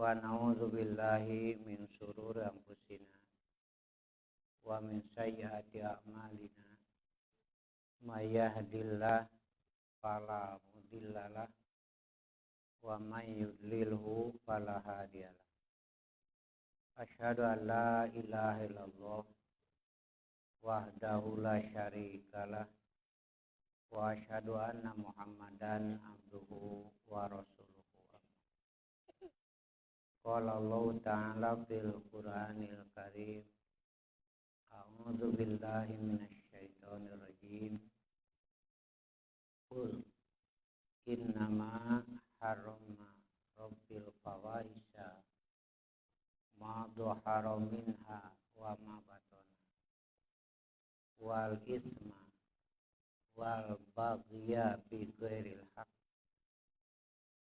wa na'udzu billahi min syururi anfusina wa min sayyiati a'malina may yahdihillahu fala mudhillalah wa may yudlilhu fala hadiyalah. Asyhadu an la ilaha illallah wahdahu la syarikalah wa asyhadu anna Muhammadan abduhu wa rasuluhu. Qala Allah ta'ala fil Qur'anil Karim. A'udzu billahi minasy syaithanir rajim. Qul innama harrama rabbil fawahisha ma dhahara minha wa ma batana wal isma wal baghya bi ghairil haqq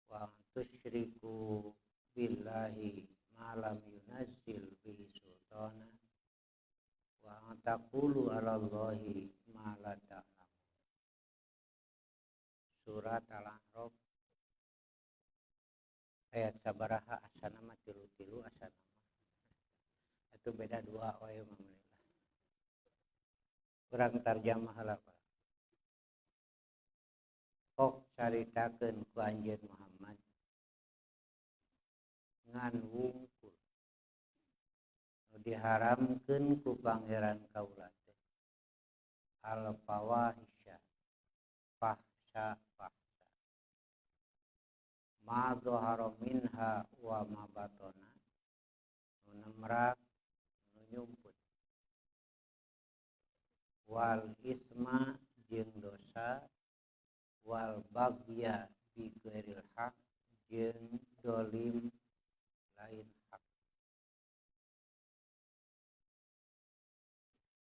wa tusyriku billahi ma lam yunazzil bihi sultana wa taqulu 'ala Allahi ma la ta'lamun. Surat Al-A'raf ayat sabaraha asana mah tilu-tilu asana mah. Itu beda dua wae mamulila. Kurang tarjamah heula Pak. Kok caritakeun ku anjeun Muhammad ngan wungkul diharamkeun ku pangeran kaula teh al fawahisha fahsya ma dhahara minha wa ma batana nu nemrak nu nyumput wal isma jeung dosa wal baghya bi ghairil haq jeung dolim lain hak.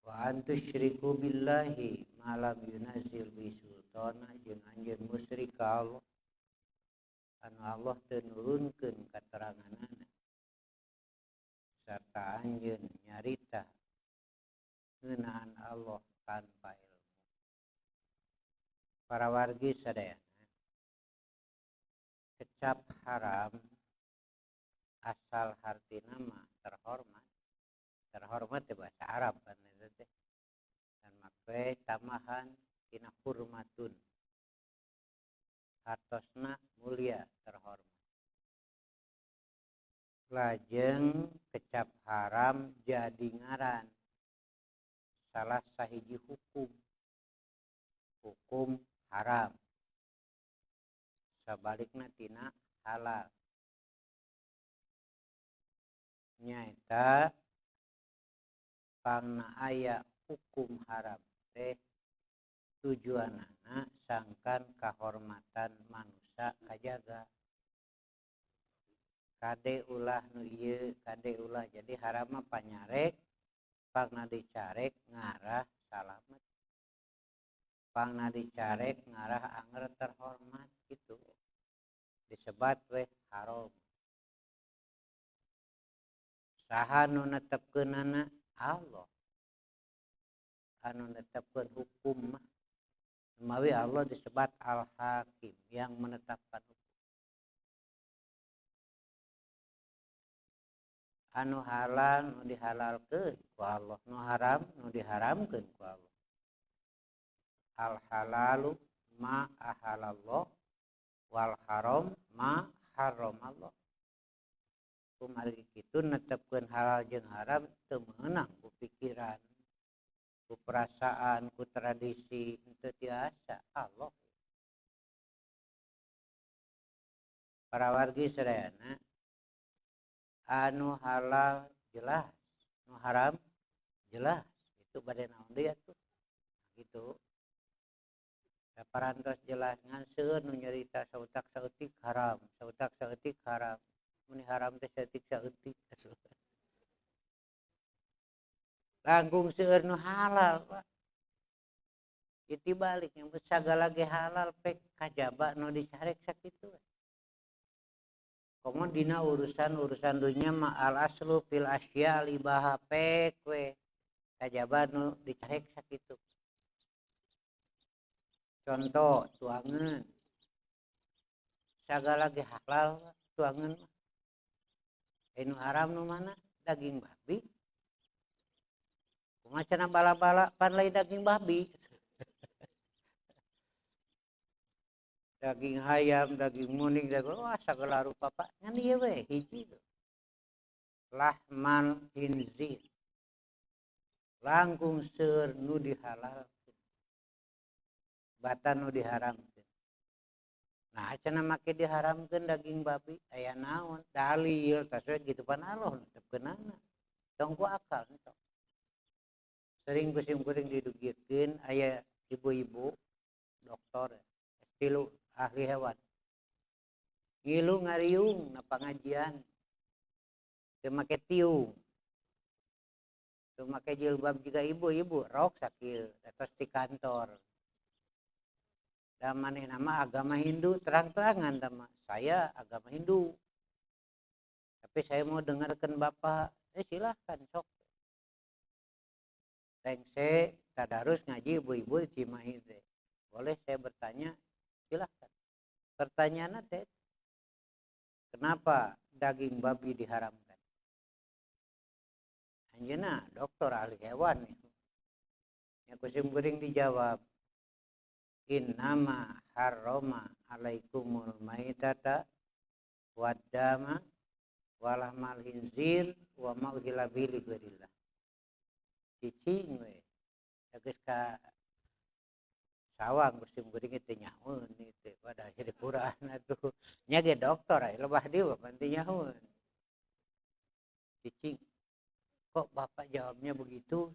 Wa antusyriku billahi ma lam yunazzil bi sultana jeung anjeun musyrik ka Allah anu Allah teu nurunkeun kateranganana sarta anjeun nyarita ngeunaan Allah tanpa ilmu. Para wargi sadayana kecap haram asal harti nama terhormat di bahasa Arab kan itu teh dan make tamahan tina hurmatun hartosna mulia terhormat lajeng kecap haram jadi ngaran salah sahiji hukum haram sabalikna tina halal nyaeta pangna aya hukum haram teh tujuanana sangkan kahormatan manusia kajaga kade ulah nu ieu kade ulah jadi haram mah panyarek pangna dicarek ngarah salamet pangna dicarek ngarah anger terhormat gitu disebat we haram. Saha nu netepkeunana Allah anu netepkeun hukum mah mawi Allah disebut al-hakim yang menetapkan hukum anu halal nu dihalalkeun ku Allah nu haram nu diharamkeun ku Allah al halalu ma ahalallah wal haram ma haramallah. Kumari kitu netepkeun halal jeung haram teu meunang ku pikiran, ku perasaan, ku tradisi, henteu tiasa Allah. Para wargi sadayana anu halal jelas, nu haram jelas. Itu bade naon deui atuh? Gitu. Saparantos jelas ngan seueur nu nyarita sautak saeutik haram, sautak saeutik haram. Muni haram teh saeutik saeutik. Langkung seueur nu halal, Pak. Itu balik yang sagala ge halal pek kajaba nu dicarek sakitu. Komo dina urusan dunya ma al aslu fil asya libaha pek we kajaba nu dicarek sakitu. Contoh tuangan sagala ge halal tuangan Nu haram nu mana? Daging babi. Kumaha bala-bala pan lain daging babi. Daging ayam, daging muning, daging sagala rupa Pak. Ngan ieu we hiji. Lahmal khinzir. Langkung seur nu dihalalkeun. Batan nu diharamkeun. Nah, cenah make diharamkeun daging babi aya naon? Dalil taswe gitu pan Allah netepkeunana. Tong ku akal entok. Sering kuring didugiekeun aya ibu-ibu dokter tilu ahli hewan. Ngilu ngariung na pangajian. Teu make tiung. Teu make jilbab juga ibu-ibu rok sakieu atas di kantor. Da maneh nama agama Hindu terang-terangan sama saya agama Hindu. Tapi saya mau dengarkan Bapak, silahkan sok. Tengse tadarus ngaji ibu-ibu di Cimahi teh. Boleh saya bertanya? Silahkan. Pertanyaannya teh, kenapa daging babi diharamkan? Anjeunna dokter ahli hewan nih. Ya kusim kuring dijawab. Innama harrama alaikumul maitata waddama walahmal hinzir wa mauhila bihi gharillah. Cicing we. Geus ka sawang musim geuring teh nyahoeun teh pada di Quran atuh. Nya ge dokter aya lebah dieu teh nyahoeun. Cicing. Kok Bapak jawabnya begitu?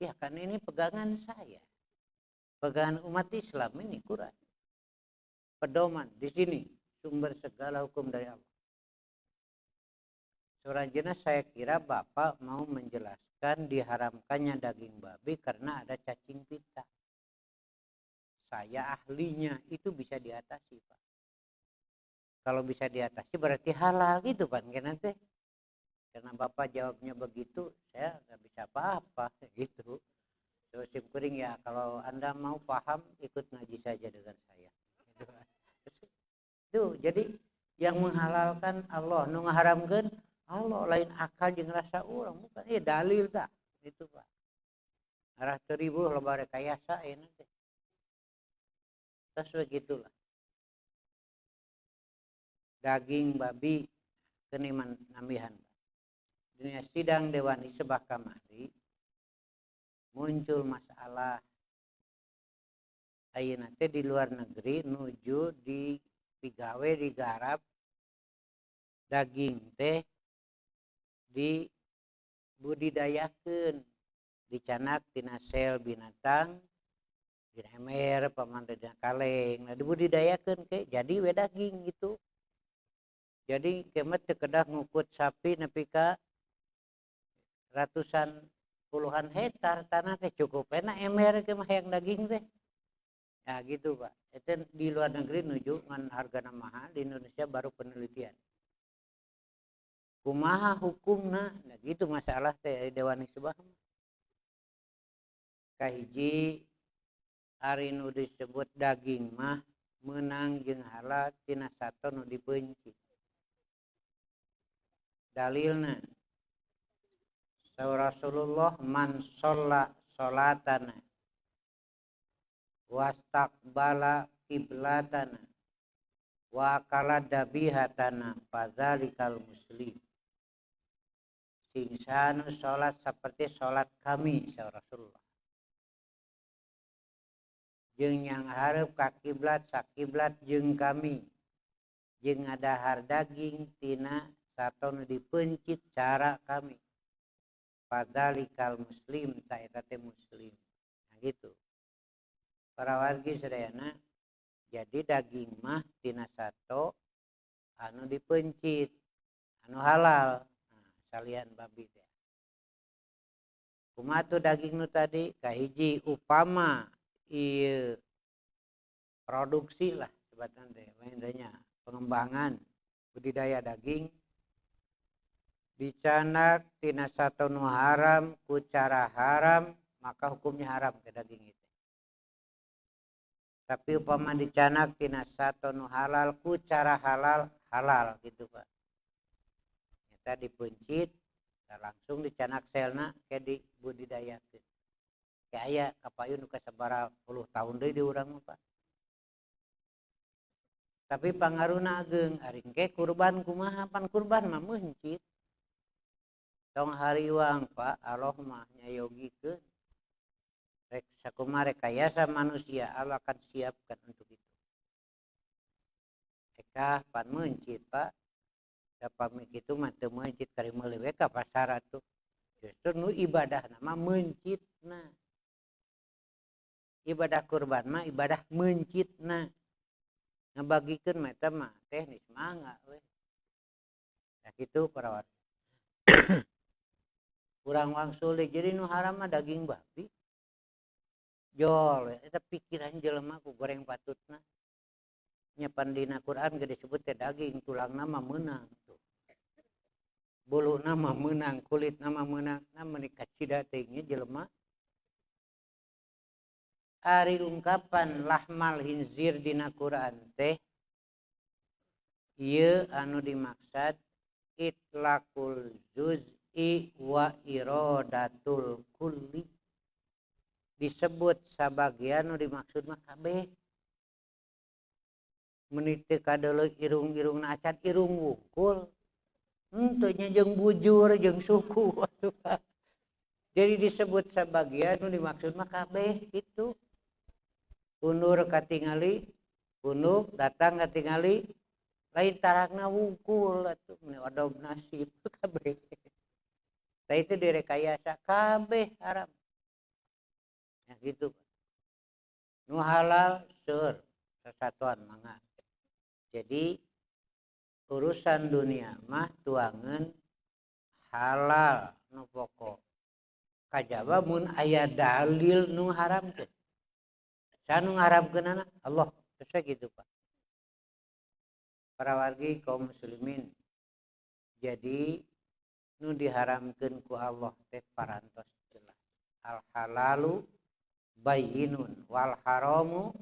Ya kan ini pegangan saya. Pegangan umat Islam ini Quran. Pedoman di sini sumber segala hukum dari Allah. Selanjutnya saya kira Bapak mau menjelaskan diharamkannya daging babi karena ada cacing pita. Saya ahlinya itu bisa diatasi Pak. Kalau bisa diatasi berarti halal gitu Pak. Karena Bapak jawabnya begitu, saya nggak bisa apa-apa gitu. Terus kuring ya kalau Anda mau paham ikut ngaji saja dengan saya. Itu jadi yang menghalalkan Allah, nu ngaharamkeun Allah lain akal jeung rasa urang bukan dalil dah itu Pak. Arah 1000 loba rekayasa euna teh. Terus begitulah. Daging babi keniman nambihan. Dunia sidang Dewan Hisbah kamari muncul masalah ayeuna teh di luar negeri nuju di pigawe digarap daging teh dibudidayakeun dicanak tina sel binatang dina emer pamandena kaleng nah dibudidayakeun ke jadi we daging gitu. Jadi kemet teu kedah ngukut sapi nepi ka ratusan puluhan hektar tanah teh cukup enak emer ke mah yang daging teh. Ya gitu Pak. Itu di luar negeri nuju ngan hargana mahal, di Indonesia baru penelitian. Kumaha hukumna? Nah gitu masalah teh Dewan Hisbah. Kahiji ari nu disebut daging mah meunang jeung halal tina sato nu dibenci. Dalilna Rasulullah man sholla sholatana wastaqbala qiblatana wa akala dabihatana fadzalikal muslim. Sing sanu sholat seperti sholat kami sa Rasulullah. Jeung yang hareup ka kiblat sakiblat jeung kami. Jeung ngadahar daging tina sato nu dipencit cara kami. Fadzalikal muslim ta eta teh muslim. Nah gitu. Para wargi sadayana jadi daging mah tina sato anu dipencit anu halal. Nah, salian babi teh. Kumaha tuh daging nu tadi kahiji upama ieu produksi lah sebatan teh intinya pengembangan budidaya daging dicanak tina sato nu haram ku cara haram maka hukumnya haram ke daging itu. Tapi upama dicanak tina sato nu halal ku cara halal gitu Pak. Kita dipencit langsung dicanak selna ke dibudidayakeun. Kayak aya kapayun nu kasabaraha puluh tahun deui di urang mah Pak. Tapi pangaruna ageung ari engke kurban kumaha pan kurban mah mencit. Tong hariwang Pak Allah mah nyayogikeun. Rek sakumaha rekayasa manusia Allah akan siapkan untuk itu. Eka pan mencit Pak. Dapami kitu mah teu mencit kari meuleuh we ka pasar atuh. Justru nu ibadah nama mencitna. Ibadah kurban mah ibadah mencitna. Ngabagikeun mah eta mah teknis mangga we. Nah kitu para warga. Urang wangsul jadi nu haram mah daging babi. Jol eta pikiran jelema ku goreng patutna. Nya pan dina Quran ge disebut teh daging tulangna mah meunang tuh. Buluna mah meunang, kulitna mah meunang. Nah meuni kacida teh nya jelema. Ari ungkapan lahmal hinzir dina Quran teh ieu anu dimaksud itlaqul juz'i wa iradatul kulli. Disebut sabagian nu dimaksud mah kabeh. Meuni teu kadeuleu irung-irungna acan irung wungkul. Henteu nya jeung bujur jeung suku atuh. Jadi disebut sabagian nu dimaksud mah kabeh kitu. Undur katingali, unuk datang katingali, lain tarakna wungkul atuh meuni odog nasib kabeh. Tah itu direkayasa kabeh haram. Ya gitu. Nu halal seur sasatuan mangga. Jadi urusan dunia mah tuangan halal nu pokok. Kajaba mun aya dalil nu haramkeun. Sanu ngaharamkeunana Allah. Terus gitu Pak. Para wargi kaum muslimin. Jadi nu diharamkeun ku Allah teh parantos jelas. Al halalu bayyinun wal haramu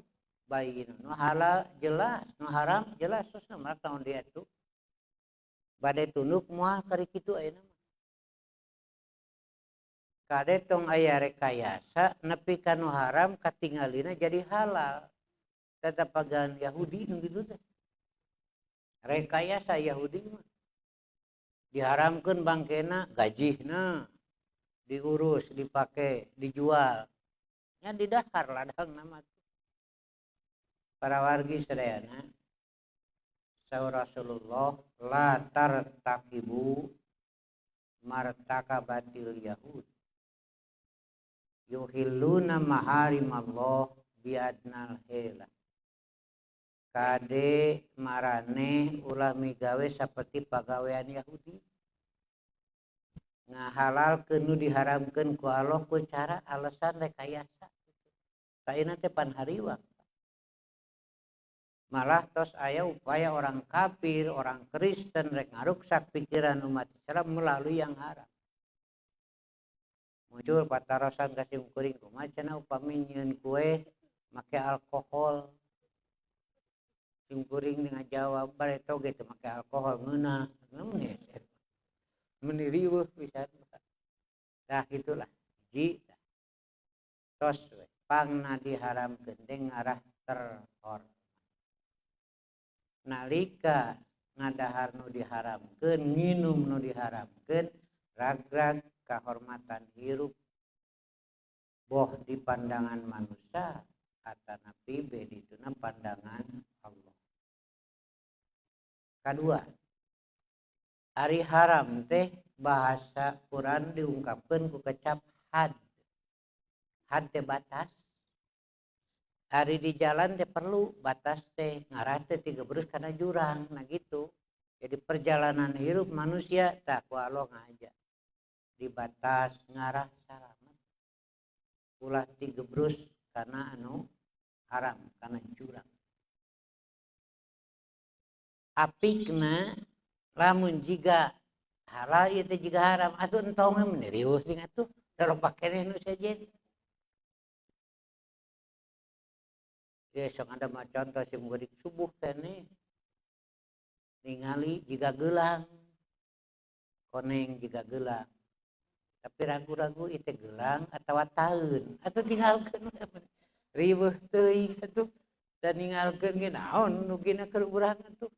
bayyinun. Nu halal jelas, nu haram jelas. Terus mah taun dia tuh. Bade tunduk moal kari kitu ayeuna mah. Kade tong aya rekayasa nepi ka nu haram katingalina jadi halal. Tetep pagan Yahudi nu kitu teh. Rekayasa Yahudi mah. Diharamkeun bangkena, gajihna diurus, dipake, dijual. Nya didahar ladang nama tu. Para wargi sadayana saur Rasulullah la tartaqibu martakabatil yahud yuhilluna maharimallah biadnal hela. Kade marane ulah migawe saperti pagawean Yahudi. Ngahalalkeun nu diharamkeun ku Allah ku cara alasan rekayasa. Kaina teh pan hariwang. Malah tos aya upaya orang kafir, orang Kristen rek ngaruksak pikiran umat Islam melalui yang haram. Muncul patarosan ka simkuring kumaha cenah upami nyieun kue make alkohol. Simkuring dengan jawab bare toge teu make alkohol ngeunah. Namun meni riweuh pisan. Tah gitulah. Ji tos we pangna diharamkeun teh ngarah terhormat. Nalika ngadahar nu diharamkeun, nginum nu diharamkeun, ragrag kahormatan hirup boh di pandangan manusia atanapi bedituna pandangan Allah. Kadua, ari haram teh bahasa Quran diungkapkeun ku kecap had. Had teh batas. Ari di jalan teh perlu batas teh ngarah teh tigebrus kana jurang, nah gitu. Jadi perjalanan hidup manusia tak ku Allah ngajak di batas ngarah salamet. Ulah tigebrus kana anu haram kana jurang. Apikna lamun jiga halal ieu teh jiga haram atuh entong mah riweuh sing atuh da loba keneh nu sajen. Ya sok ada mah contoh sih murid subuh teh ningali jika gelang koneng jika gelang tapi ragu-ragu itu gelang atau tahun atau tinggalkan ribuh teuing atuh dan ninggalkeun ge naon nu ginakeun urang atuh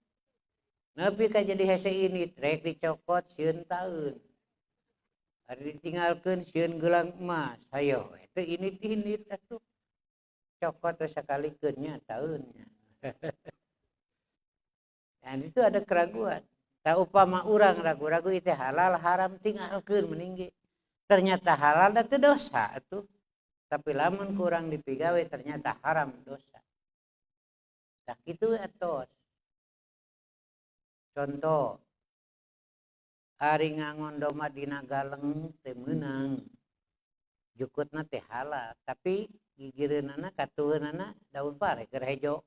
nepi ka jadi hese ini rek dicokot sieun taeun ari ditinggalkeun sieun gelang emas hayo itu ini atuh cokot sakalikeun nya taeunnya. Dan itu ada keraguan. Tak upama urang ragu-ragu itu halal haram tinggalkeun meninggi. Ternyata halal dan itu dosa atuh. Tapi lamun kurang dipigawe ternyata haram dosa. Tak itu etos. Contoh ari ngangon doma dina galeng teu meunang. Jukutna teh halal, tapi gigireunana katuheunana daun pare keur hejo.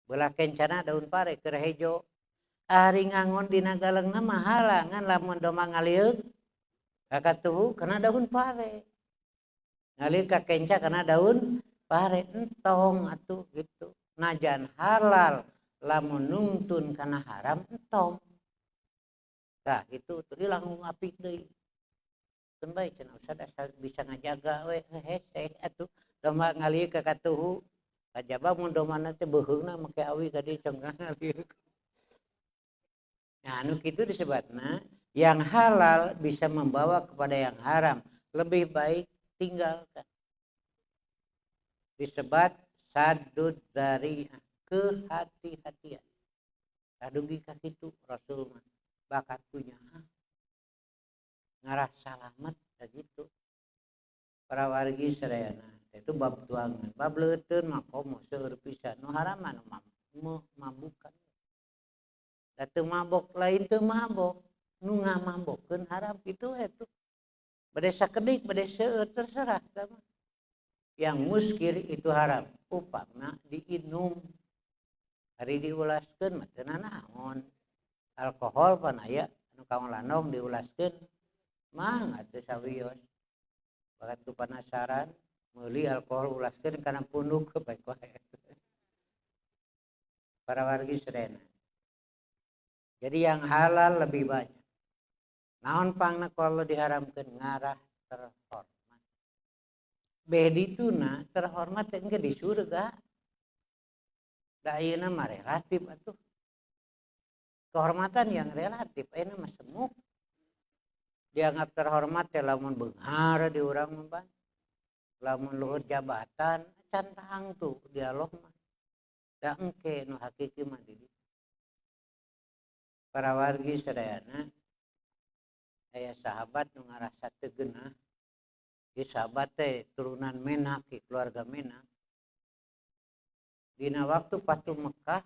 Belah kencana daun pare keur hejo. Ari ngangon dina galengna mah halangan lamun doma ngalieur ka katuhu kana daun pare. Ngalieur ka kenca kana daun pare entong atuh gitu. Najan halal lamun nuntun kana haram entong. Tah itu tuh ilang apik deui. Teu bae cenah usah asal bisa ngajaga we hese atuh doma ngalieur ka katuhu. Kajaba mun domana teh beuheungna make awi ka dieu congkang ngalieur. Nah, anu kitu disebutna yang halal bisa membawa kepada yang haram. Lebih baik tinggalkan. Disebut sadud dari kehati-hatian. Kadugi ka kitu Rasul bakat punya. Ngarah salamet gitu. Para wargi sadayana itu bab tuangan. Bab leuteun mah komo seueur pisan. Nu haram nu mabukan. Da teu mabok lain teu mabok. Nu ngamabokkeun haram kitu atuh. Bade sakedik bade seueur terserah sama. Yang muskir itu haram. Upama diinum. Hari diulaskeun mah teu nanaon. Alkohol pan aya anu kaong lanong diulaskeun mah atuh sawios. Bakat tu penasaran meuli alkohol ulaskeun kana punduk baik wae. Para wargi sedena. Jadi yang halal lebih banyak. Naon pangna kalau diharamkan ngarah terhormat. Bedituna terhormat engke di surga. Da ayeuna mah relatif atuh. Kehormatan yang relatif ayeuna mah semu. Dianggap terhormat teh lamun beunghar di urang mah. Lamun luhur jabatan can tahang tuh dialog mah. Da engke nu hakiki mah di dieu. Para wargi sadayana aya sahabat nu ngarasa teu geunah. Ieu sahabat teh turunan Menak, keluarga Menak. Dina waktu Fatu Mekah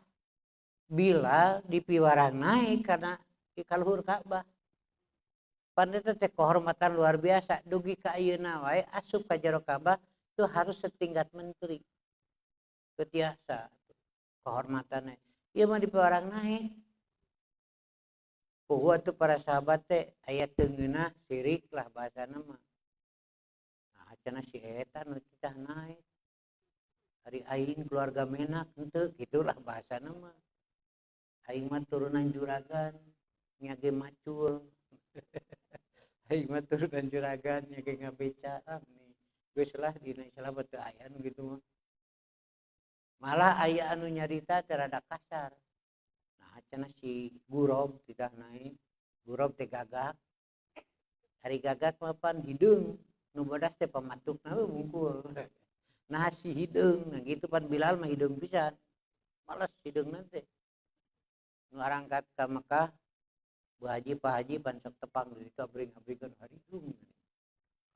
Bilal dipiwarang naik karena di kaluhur Ka'bah. Pandeta teh kehormatan luar biasa dugi ka ayeuna wae asup ka jero Ka'bah itu harus setingkat menteri. Ketiasa kehormatannya. Ieu mah dipiwarang naik. Puguh atuh para sahabat teh aya teu ngeunah sirik lah bahasana mah. Nah, cenah si eta nu titah naik. Ari aing keluarga Menak henteu gitulah bahasana mah. Aing mah turunan juragan nyage macul. Aing mah turunan juragan nyage ngabeca nih. Geus lah dina Islam teu aya nu kitu mah. Malah aya anu nyarita teh rada kasar. Cenah si Gurob tidak naik. Gurob teh gagak. Hari gagak mapan hideung. Nu bodas teh pamatukna bungkul. Nah si hideung. Nah gitu pan Bilal mah hideung pisan. Males hideungna teh. Nu arangkat ka Mekah. Bu Haji Pak Haji pan sok tepang di ditu abring-abringkeun hari hideung.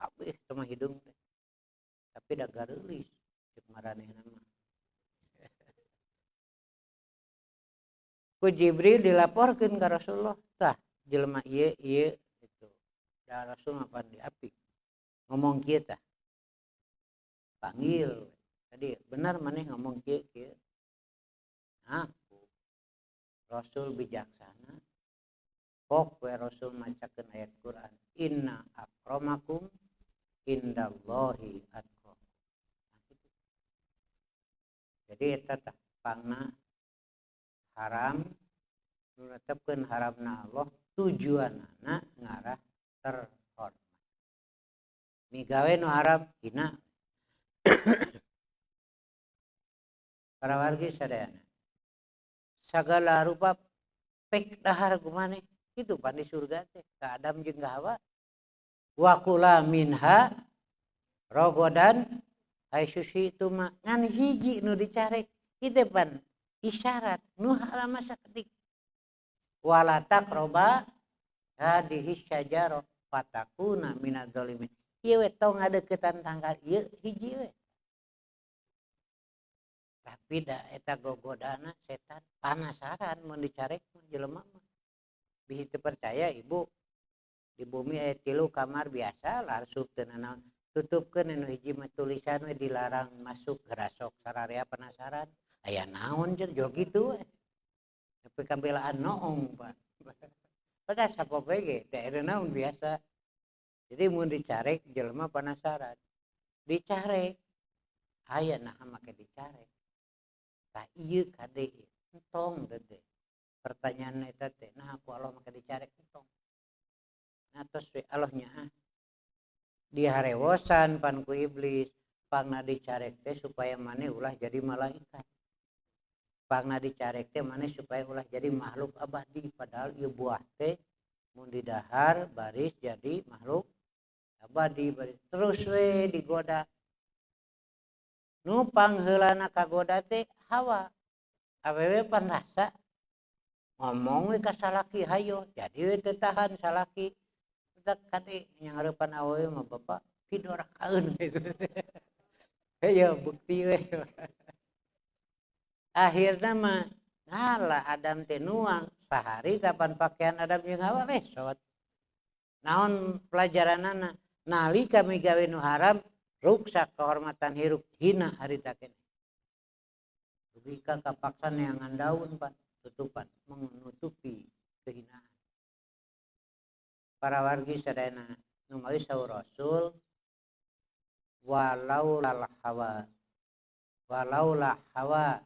Kabeh sama hideung teh. Tapi da gareulis ceuk maranehna mah. Ku Jibril dilaporkeun ka Rasulullah tah jelema ieu gitu. Da Rasul mapan di api. Ngomong kieu tah. Panggil. Tadi benar maneh ngomong kieu. Aku Rasul bijaksana. Pok we Rasul macakeun ayat Quran. Inna akramakum indallahi atqakum. Jadi eta tah pangna haram nu netepkeun haramna Allah tujuanna ngarah terhormat. Migawe nu haram hina. Para wargi sadayana. Sagala rupa pek dahar kumane itu pan di surga teh ka Adam jeung ka Hawa. Wa kula minha rogodan ai susi itu mah ngan hiji nu dicarek itu pan isyarat nu haram sakedik. Wala taqroba hadhihi syajarah fatakuna minadz zalimin. Ieu we tong ngadeuketan tanggal ieu hiji we. Tapi da eta gogodana setan panasaran mun dicarek jelema mah. Bisi teu percaya ibu di bumi aya 3 kamar biasa langsung teu naon tutupkeun anu hiji mah tulisan we dilarang masuk gerasok sararea penasaran aya naon jeung jo kitu we. Tapi kambelaan noong Pak. Pada sapope ge teh naon biasa. Jadi mun dicarek jelema penasaran. Dicarek aya naha make dicarek. Tah ieu kade entong teh. Pertanyaan eta teh nah ku Allah make dicarek entong. Nah tos we Allah nyaah. Diharewosan pan ku iblis, pangna dicarek teh supaya maneh ulah jadi malaikat. Pangna dicarek teh maneh supaya ulah jadi makhluk abadi padahal ieu buah teh mun didahar baris jadi makhluk abadi baris. Terus we digoda. Nu pangheulana kagoda teh Hawa. Awewe pan rasa ngomong we ka salaki hayo jadi we teu tahan salaki udak kade nyangareupan awewe mah bapak pidorakaeun gitu. Hayo bukti we. Akhirna mah ngalah Adam teh nuang sahari kapan pakaian Adam jeung Hawa resot. Naon pelajaranana nalika migawe nu haram ruksak kehormatan hirup hina harita keneh. Jika kapaksan yang daun pan tutupan menutupi kehinaan. Para wargi sadayana nu mawi saur Rasul walaula hawa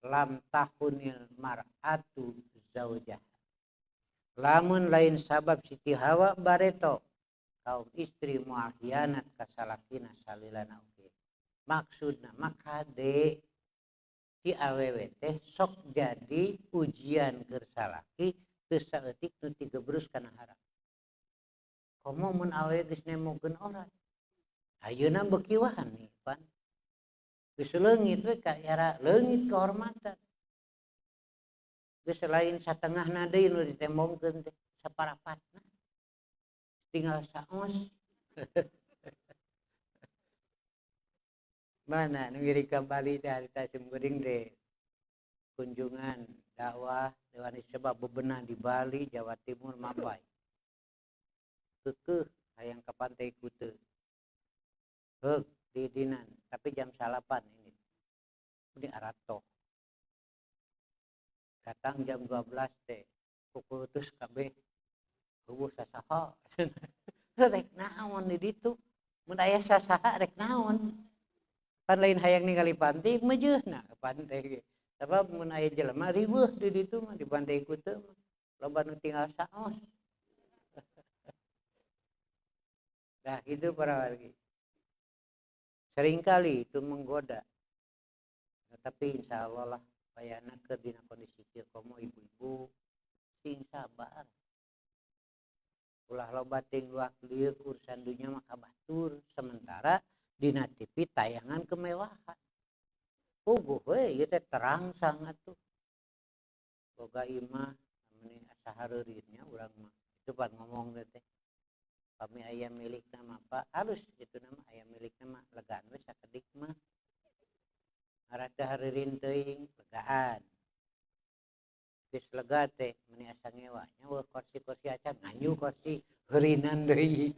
lam tahunil mar'atu zaujah. Lamun lain sabab Siti Hawa bareto kaum istri moal khianat ka salakina salilana oge. Maksudna makade si awewe teh sok jadi ujian keur salaki teu saeutik nu tigebrus kana haram. Komo mun awewe geus nemokeun orang. Ayeuna beuki wani pan. Geus leungit we ka era leungit kehormatan. Geus lain satengahna deui nu ditembongkeun teh saparapatna. Tinggal saos. Mana ngiri ka Bali teh harita simkuring teh kunjungan dakwah dewan sebab bebenah di Bali Jawa Timur Mabay. Keukeuh hayang ka Pantai Kute. Heug di dinan tapi jam 8 ini. Di Arato. Datang jam 12 teh pukul terus kabeh eueuh sasaha. Rek naon di ditu? Mun aya sasaha rek naon? Pan lain hayang ningali pantai meujeuna ka pantai ge. Sabab mun aya jelema riweuh di ditu mah di Pantai Kute mah. Loba nu tinggal saos. Nah, gitu para wargi. Seringkali itu menggoda. Tetapi insya Allah lah bayana keur dina kondisi kieu komo ibu-ibu sing sabar. Ulah loba ting luak lieu urusan dunya mah kabatur sementara dina TV tayangan kemewahan. Puguh we ieu teh terang sangat tuh. Boga imah meni asa hareureunnya urang mah. Itu pan ngomong teh. Kami aya milik nama Pak halus itu nama aya milik nama legaan we sakedik mah. Arata hareureun teuing legaan. Geus lega teh meni asa ngewanya we kursi-kursi acan nganyu kursi heurinan deui.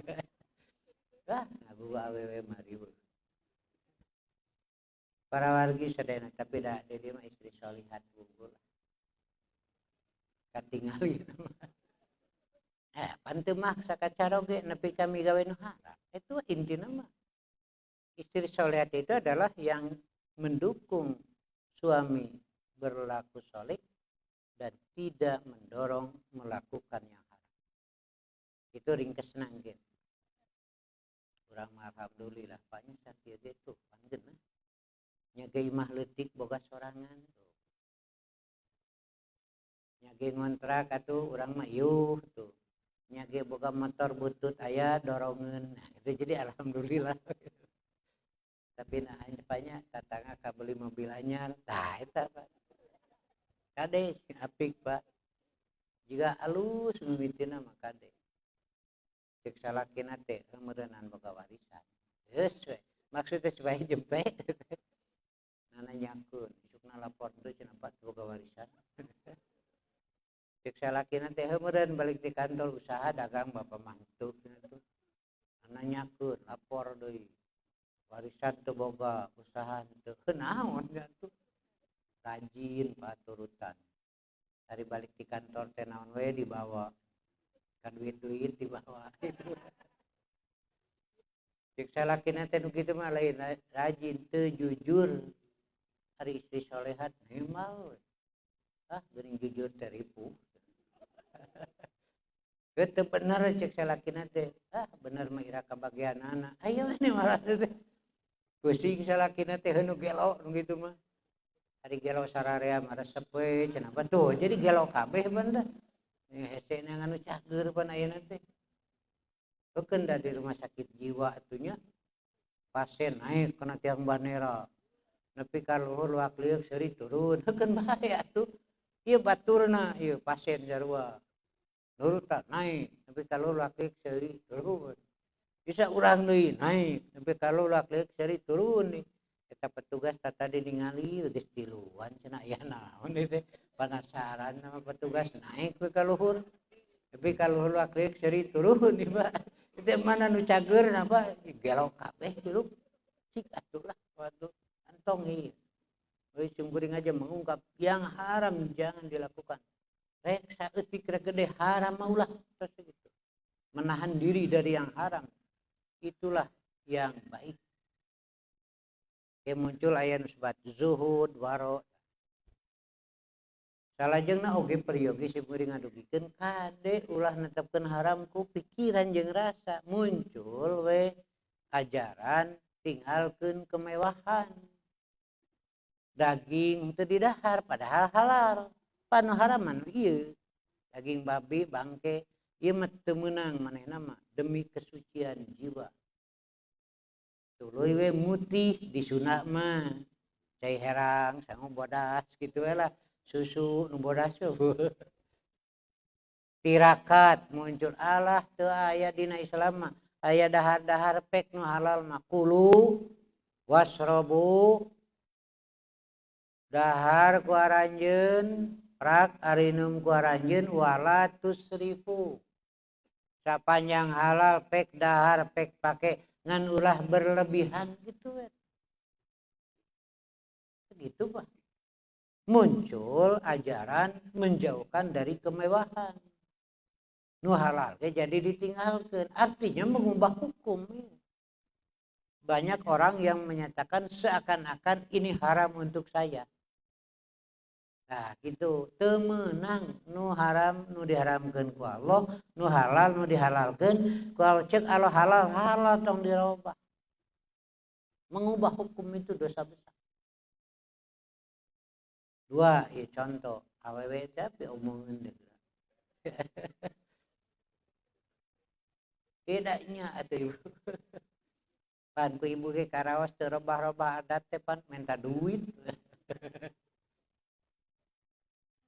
Lah ngaguga awewe mari we. Para wargi sadayana tapi da dedi mah istri solihat unggul. Katingali mah. Panteu mah sakacara oge nepi ka migawe nu haram. Itu intina mah. Istri solihat itu adalah yang mendukung suami berlaku soleh dan tidak mendorong melakukan yang haram. Itu ringkes nanggen. Urang alhamdulillah banyak sakit itu panjen nyagai mah leutik boga sorangan tuh. Nyage ngontrak atuh urang mah yuh tuh. Nyage boga motor butut aya dorongan. Nah, itu jadi alhamdulillah. Tapi nah banyak tatangga ka beli mobil anyar. Tah eta Pak. Kade apik Pak. Jika alus mimitina mah kade. Cek salakina teh meureunnan boga warisan. Geus we. Maksudnya supaya jempe. Nana nyakeun, isukna lapor teu cenah Pak boga warisan. Cek salakina teh meureun balik di kantor usaha dagang bapak mantu kitu. Nana nyakeun lapor deui. Warisan teu boga usaha teu naon atuh. Rajin Pak turutan. Dari balik di kantor teh naon we dibawa. Kan duit-duit dibawa. Cek salakina teh nu kitu mah lain rajin teu jujur. Hari istri solehat hemal. Geuning jujur teripu. Teu bener cek salakina teh. Bener mah ira kabagianana. Ayo we malah teh. Pusing salakina teh nu gelo nu kitu mah. Hari gelo sararea mah resep we cenah tuh. Jadi gelo kabeh bener. Hese nganu cager pan ayeuna teh. Beukeun da di rumah sakit jiwa atunya. Pasien naik kana tiang bandera. Nepi ka luhur luak liuk seuri turun. Heukeun bahaya atuh. Ieu baturna ieu pasien jarua. Nurutan naik nepi ka luhur luak liuk seuri turun. Bisa urang deui naik nepi ka luhur luak liuk seuri turun. Eta petugas tadi ningali geus tiluan cenah aya naon teh. Penasaran sama petugas naik ke luhur. Nepi ka luhur luak liuk seuri turun ieu Pak. Itu mana nu cager apa gelo kabeh dulu. Cik atuh lah waduh. Antong ieu. We sungguring aja mengungkap yang haram jangan dilakukan. Rek saeutik rek gede haram mah ulah terus gitu. Menahan diri dari yang haram. Itulah yang baik. Yang muncul aya nu sebat zuhud, waro. Salajengna oge peryogi seueuring ngadugikeun kade ulah netepkeun haram ku pikiran jeung rasa. Muncul we ajaran tinggalkeun kemewahan. Daging teu didahar padahal halal. Panu haraman ieu. Daging babi bangke ieu mah teu meunang manehna mah demi kesucian jiwa. Tuluy we mutih disunat mah. Cai herang sangu bodas kitu we lah. Susu nu bodas tirakat muncul Allah teu aya dina Islam mah. Aya dahar-dahar pek nu halal mah kulu wasrobu dahar ku aranjeun prak arinum ku aranjeun wala tusrifu. Sapanjang halal pek dahar pek pake ngan ulah berlebihan gitu we. Begitu Pak. Muncul ajaran menjauhkan dari kemewahan. Nu halal jadi ditinggalkan. Artinya mengubah hukum. Banyak orang yang menyatakan seakan-akan ini haram untuk saya. Nah gitu. Temenang nu haram nu diharamkan ku Allah. Nu halal nu dihalalkan. Kalau cek Allah halal halal tong dirobah. Mengubah hukum itu dosa besar. Dua, ya contoh, awewe tapi omongin deh. Bedanya atuh ibu. Pan ku ibu ke karawas teu robah-robah adat teh pan minta duit.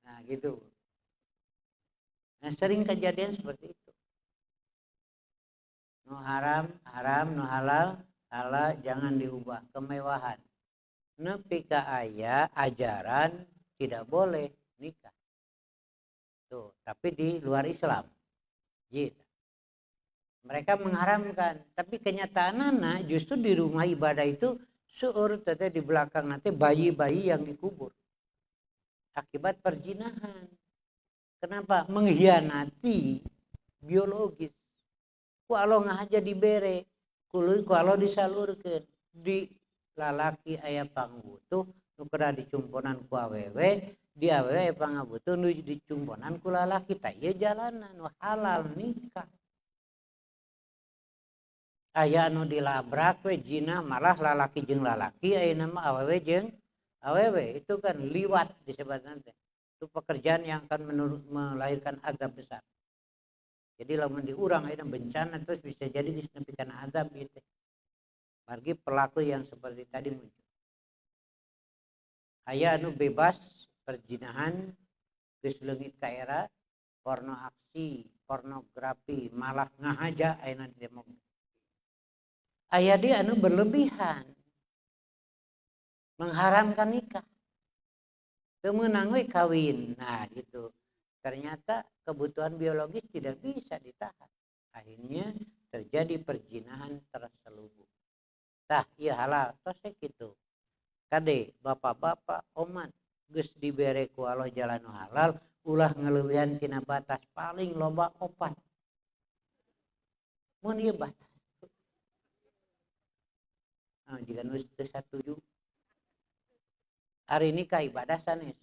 Nah gitu. Nah sering kejadian seperti itu. Nu haram, haram, nu halal, halal jangan diubah kemewahan. Nepi ka aya ajaran tidak boleh nikah. Tuh, tapi di luar Islam. Gitu. Mereka mengharamkan, tapi kenyataannya justru di rumah ibadah itu seueur teh di belakang nanti bayi-bayi yang dikubur. Akibat perzinahan. Kenapa? Mengkhianati biologis. Ku Allah ngahaja dibere, ku Allah disalurkeun di lalaki aya pangbutuh nu kada dicumponan ku awewe di awewe pangabutuh nu dicumponan ku lalaki tah ieu jalanan nu halal nikah. Aya anu dilabrak we jina malah lalaki jeung lalaki ayeuna mah awewe jeung awewe itu kan liwat disebutna teh. Itu pekerjaan yang akan melahirkan azab besar. Jadi lamun diurang ayeuna bencana terus bisa jadi geus nepi kana azab gitu. Bagi pelaku yang seperti tadi muncul. Aya anu bebas perjinahan geus leungit ka era porno aksi, pornografi, malah ngahaja ayeuna di demo. Aya dia anu berlebihan mengharamkan nikah. Teu meunang we kawin. Nah, gitu. Ternyata kebutuhan biologis tidak bisa ditahan. Akhirnya terjadi perjinahan terselubung. Tah, ieu halal tos kitu. Kade bapak-bapak oman geus dibere ku Allah jalan nu halal ulah ngaleuwihan tina batas paling loba 4. Mun ieu batas. Jika nu teu satuju. Hari ini ka ibadah sanes.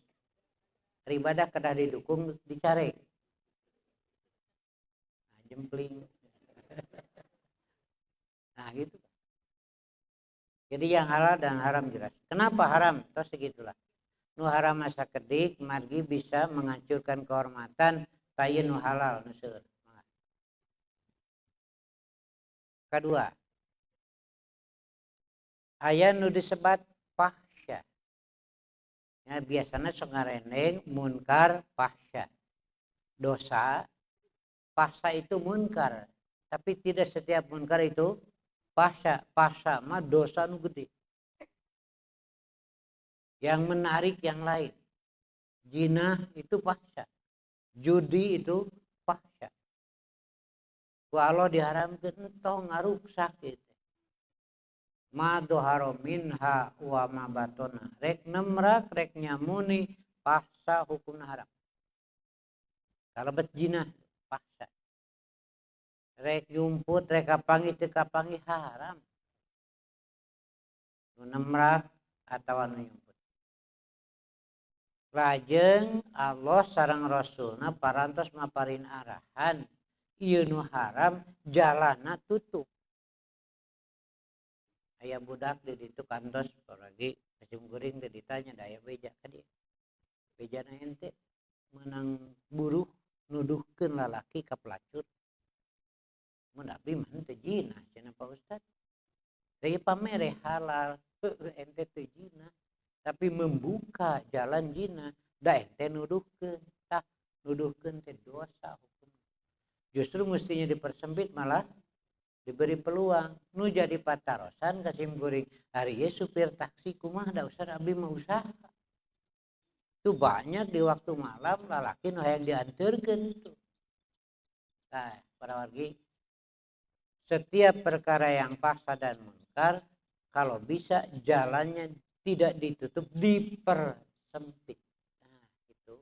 Hari ibadah kedah didukung dicare. Jempling. Nah gitu. Jadi yang halal dan haram jelas. Kenapa haram? Terus segitulah. Nu haram masa kedik, margi bisa menghancurkan kehormatan, kaya nu halal, nu seueur. Kedua, aya nu disebat fahsya. Ya, biasanya sok ngareneng munkar fahsya. Dosa, fahsya itu munkar. Tapi tidak setiap munkar itu fahsya. Fahsya mah dosa nu gede. Yang menarik yang lain. Zina itu fahsya. Judi itu fahsya. Ku Allah diharamkeun entong ngaruksak gitu. Ma doharo minha wa ma batona. Rek nemrak, rek nyamuni, fahsya hukumna haram. Kalebet zina fahsya. Rek yumput, rek kapangi teu kapangi haram. Nu nemrak atawa nu yumput. Lajeng Allah sareng Rasulna parantos maparin arahan ieu nu haram jalanna tutup. Aya budak di ditu kantos lagi kasih goreng teh ditanya da aya beja ka dieu. Bejana ente menang buruh nuduhkeun lalaki ka pelacur. Mun abdi mah teu zina cenah Pak Ustad. Teu pamere halal ente teu zina. Tapi membuka jalan zina, da ente nuduhkeun, tah nuduhkeun teh dosa hukum. Justru mestinya dipersempit malah diberi peluang. Nu jadi patarosan kasim goreng hari ieu supir taksi kumaha da Ustaz abdi mah usaha. Itu banyak di waktu malam lalaki nu hayang dianteurkeun itu. Nah, para wargi, setiap perkara yang fahsya dan munkar kalau bisa jalannya tidak ditutup, dipersempit. Nah, itu.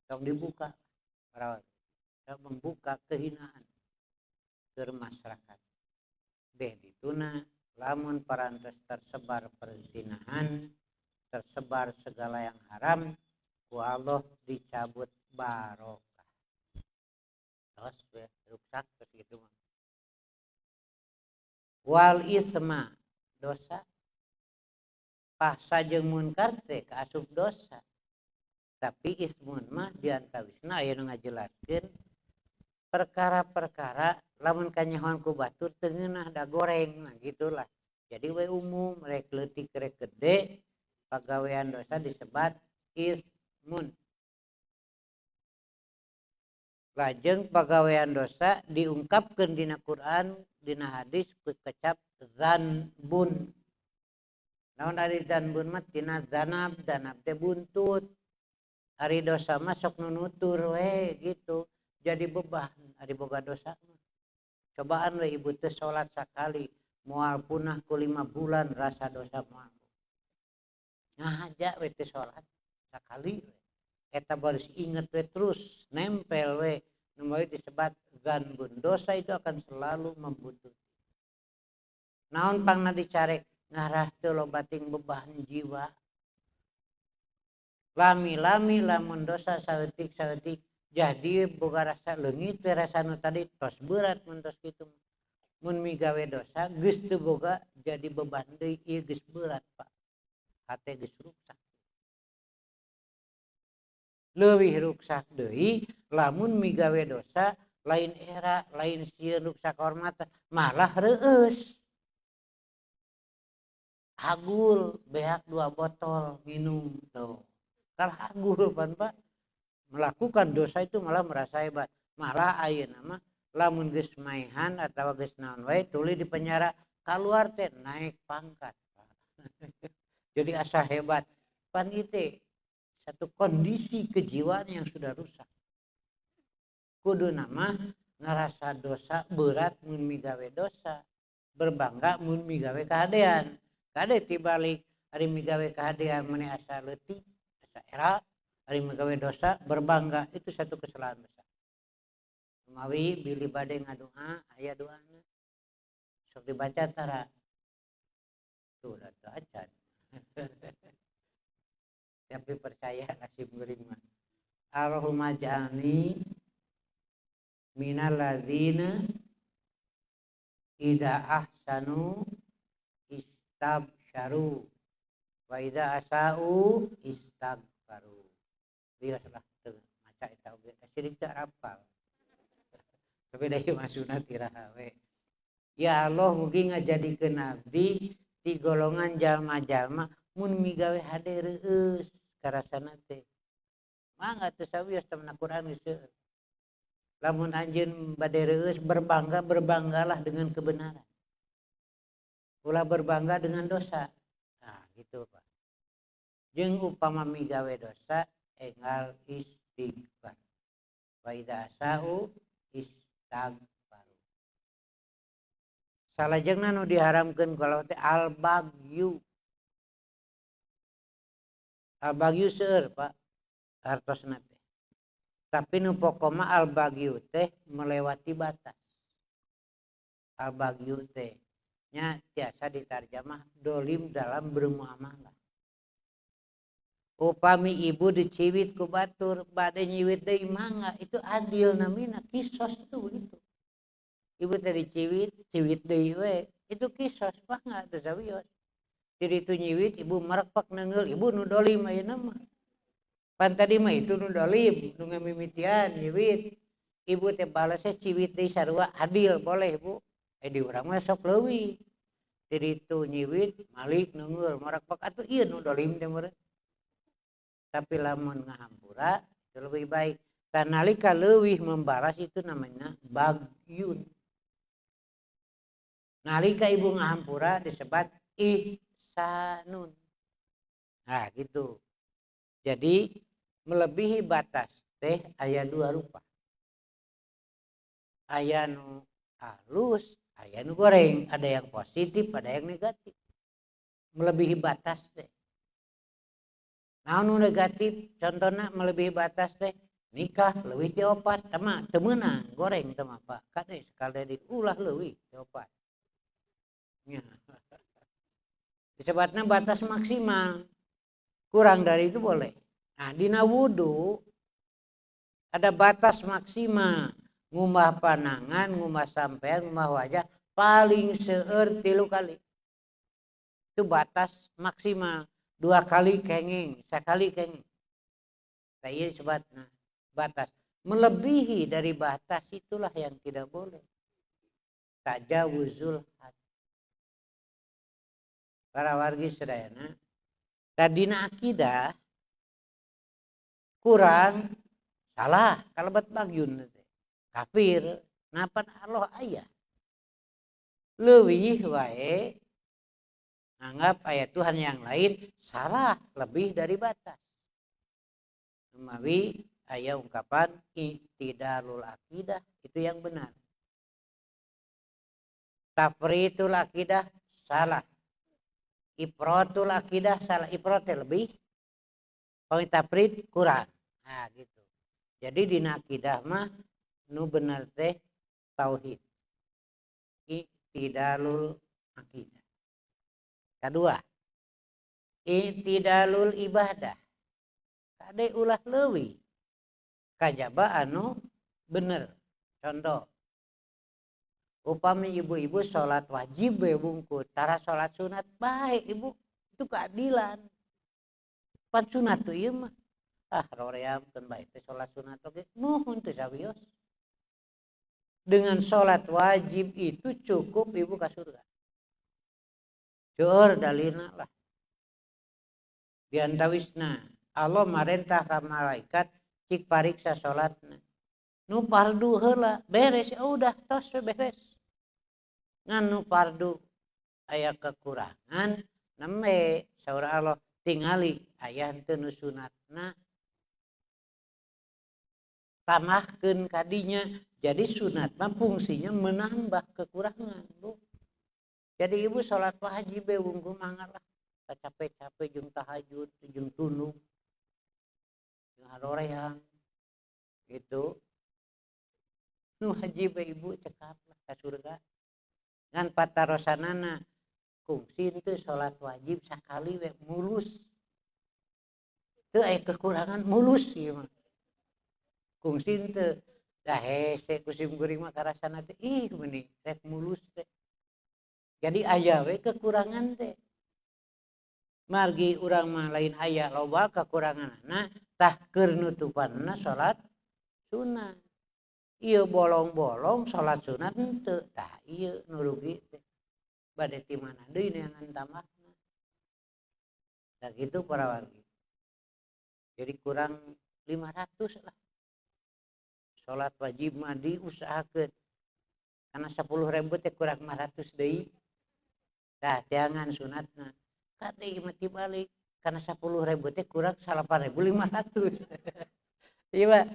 Tong dibuka. Para membuka kehinaan ke masyarakat. Deh dituna, lamun parantos tersebar perzinahan, tersebar segala yang haram, ku Allah dicabut barokah. Terus ruksak begitu. Wal isma, dosa. Fahsya jeung munkar teh kaasup dosa. Tapi ismun mah diantawisna aya nu ngajelaskeun perkara-perkara lamun kanyahoan ku batur teu ngeunah da goreng nah gitulah. Jadi we umum rek leutik rek gede pagawean dosa disebat ismun. Lajeng pagawean dosa diungkapkeun dina Quran dina hadis ku kecap zanbun. Naon ari zanbun mah tina zanab, zanab teh buntut. Ari dosa mah sok nunutur we gitu. Jadi beban ari boga dosa mah. Cobaan we ibu teh salat sakali moal punah ku 5 bulan rasa dosa moal. Ngahaja we teh salat sakali we. Eta baris inget we terus nempel we. Numai disebat zanbun. Dosa itu akan selalu membuntuti. Naon pangna dicarek ngarah teu loba ting beban jiwa lami-lami lamun dosa saeutik-saeutik jadi boga rasa leungit we rasana tadi tos berat mun tos kitu. Mun migawe dosa geus teu boga jadi beban deui ieu geus berat Pak. Hate geus ruksak. Leuwih ruksak deui lamun migawe dosa lain era lain sieun ruksak kahormatan malah reueus. Hagul beak 2 botol minum tuh. Kalau hagul pan Pak melakukan dosa itu malah merasa hebat. Malah ayeuna mah lamun geus maehan atawa geus naon wae tuluy di penjara kaluar teh naik pangkat. Jadi asa hebat. Pan itu satu kondisi kejiwaan yang sudah rusak. Kudu nama ngerasa dosa berat mun migawe dosa. Berbangga mun migawe kahadean. Kade tibalik ari migawe kahadean mane asa leutik, asa era, ari migawe dosa berbangga itu satu kesalahan besar. Mawi bili bade ngadoa aya doana. Sok dibaca tara. Tuh da acan. Tapi percaya nasib geuring mah. Allahumma ja'alni minal ladzina idza ahsanu istabsyaru wa idza asau istaghfaru. Dia salah teu maca eta oge sirik teu hafal. Tapi deui mah sunat iraha we. Ya Allah mugi ngajadikeun abdi ti golongan jalma-jalma mun migawe hade reueus karasana teh. Mangga teu sawios temen Al-Qur'an geus seueur. Lamun anjeun bade reueus berbanggalah dengan kebenaran. Ulah berbangga dengan dosa. Nah, gitu Pak. Jeung upama migawe dosa enggal istighfar. Wa idza asau istaghfaru. Salajengna nu diharamkeun ku Allah teh al-baghyu. Al-baghyu seueur Pak hartosna teh. Tapi nu pokona al-baghyu teh melewati batas. Al-baghyu teh nya tiasa ditarjamah dolim dalam bermuamalah. Upami ibu diciwit ku batur bade nyiwit deui mangga itu adil namina kisos tuh gitu. Ibu teh diciwit ciwit deui we itu kisos mangga teu sawios. Jadi itu nyiwit ibu merekpak neungeul ibu nu dolim ayeuna mah. Pan tadi mah itu nu dolim nu ngamimitian nyiwit. Ibu teh balesnya ciwit deui sarua adil boleh Bu. Di urang mah sok leuwih. Jadi itu nyiwit malik neungeul merekpak atuh ieu nu dolim teh meureun. Tapi lamun ngahampura itu lebih baik. Dan nalika leuwih membalas itu namanya bagyun. Nalika ibu ngahampura disebut ihsanun. Nah gitu. Jadi melebihi batas teh aya 2 rupa. Aya nu halus, aya nu goreng. Ada yang positif, ada yang negatif. Melebihi batas teh. Nah nu negatif contohnya melebihi batas teh nikah leuwih ti 4 tama teu meunang goreng teh mah Pak kade sekali diulah leuwih ti 4 nya disebutna batas maksimal kurang dari itu boleh. Nah dina wudu ada batas maksimal ngumbah panangan ngumbah sampean ngumbah wajah paling seueur 3 kali itu batas maksimal. 2 kali kenging, sekali kenging. Saya sebutna batas. Melebihi dari batas itulah yang tidak boleh. Tajawuzul had. Para wargi sedayana, tadina akidah kurang salah kalebat bagyun kafir napan Allah aya. Leuwih wae anggap ayat Tuhan yang lain salah lebih dari batas. Memawi ayat ungkapan i'tidalul akidah itu yang benar. Tafritul akidah salah. Ifratul akidah salah. Ifrat lebih. Kalau tafrid kurang. Nah gitu. Jadi di akidah mah nu benar teh tauhid. I'tidalul akidah. Kedua, i'tidalul ibadah. kade ulah leuwih kajaba anu bener. Contoh, upami ibu-ibu sholat wajib we bungkut, tara sholat sunat baik ibu, itu keadilan. Pan sunat tuh ieu mah. Roreamkeun bae teh sholat sunat oge, nuhun teu sawios. Dengan sholat wajib itu cukup ibu ka surga. Seueur dalilna lah. Di antawisna Allah marentah ka malaikat cik pariksa sholatna. Nu fardu heula beres udah tos beres. Ngan nu fardu aya kekurangan nembe saur Allah tingali aya henteu nu sunatna tambahkeun kadinya. Jadi sunat mah fungsinya menambah kekurangan, Bu. Jadi ibu sholat wajib wungku mangalah capek-capek jeung tahajud jeung tunduk jeung haroreang gitu. Nu wajib ibu cekaplah ka surga. Ngan patarosanana kungsi itu sholat wajib sakali we mulus. Teu aya kekurangan mulus ieu mah. Kungsi teu dah hese kusim kuring mah karasana teh ih meuning rek mulus teh. Jadi aya we kekurangan teh. Margi urang mah lain aya loba kekuranganna tah keur nutupanna salat sunat. Ieu bolong-bolong salat sunat henteu tah ieu nu rugi teh. Bade ti mana deui neangan tambahna. Da kitu para wargi. Jadi kurang 500 lah. Salat wajib mah diusahakeun. Karena 10.000 teh kurang 500 deui. Tah jangan sunatna. Kade mah tibalik karena 10.000 teh kurang 8.500. Ieu mah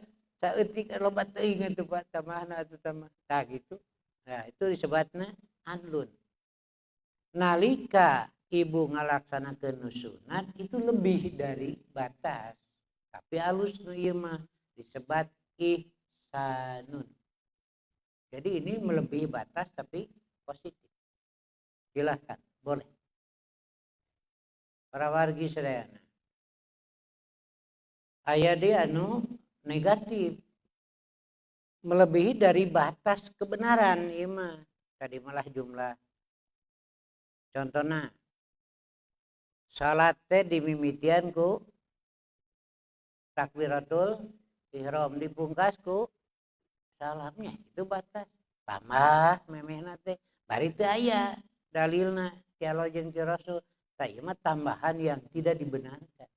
saeutik loba teuing atuh Pak tamahna atuh tamah. Tah gitu. Nah, itu disebutna adlun. Nalika ibu ngalaksanakeun sunat itu lebih dari batas. Tapi alus nu ieu mah disebut ihsanun. Jadi ini melebihi batas tapi positif. Silahkan, boleh. Para wargi sadayana. Aya deui anu negatif. Melebihi dari batas kebenaran ieu mah. Tadi malah jumlah. Contohna salat teh dimimitian ku takbiratul ihram dipungkas ku salamnya itu batas. Tambah memehna teh bari teu aya dalilna ti Allah jeung ti Rasul. Tah ieu mah tambahan yang tidak dibenarkan.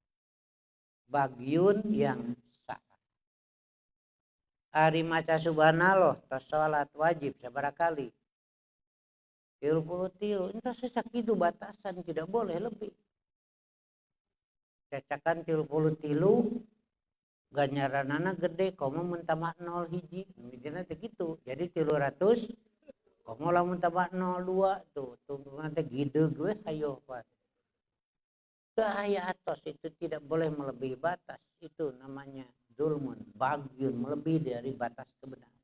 Bagiun yang salah. Ari maca subhanallah tos salat wajib sabaraha kali? 33. Entah sesakitu batasan tidak boleh lebih. Cacakan 33 ganjaranana gede komo mun tambah 0 hiji. Mijina teh kitu. Jadi 300 komo lamun tambah 02 tuh tungtungan teh gideug we hayo Pak. Aya atos itu tidak boleh melebihi batas. Itu namanya zulmun, bagyun, melebihi dari batas kebenaran.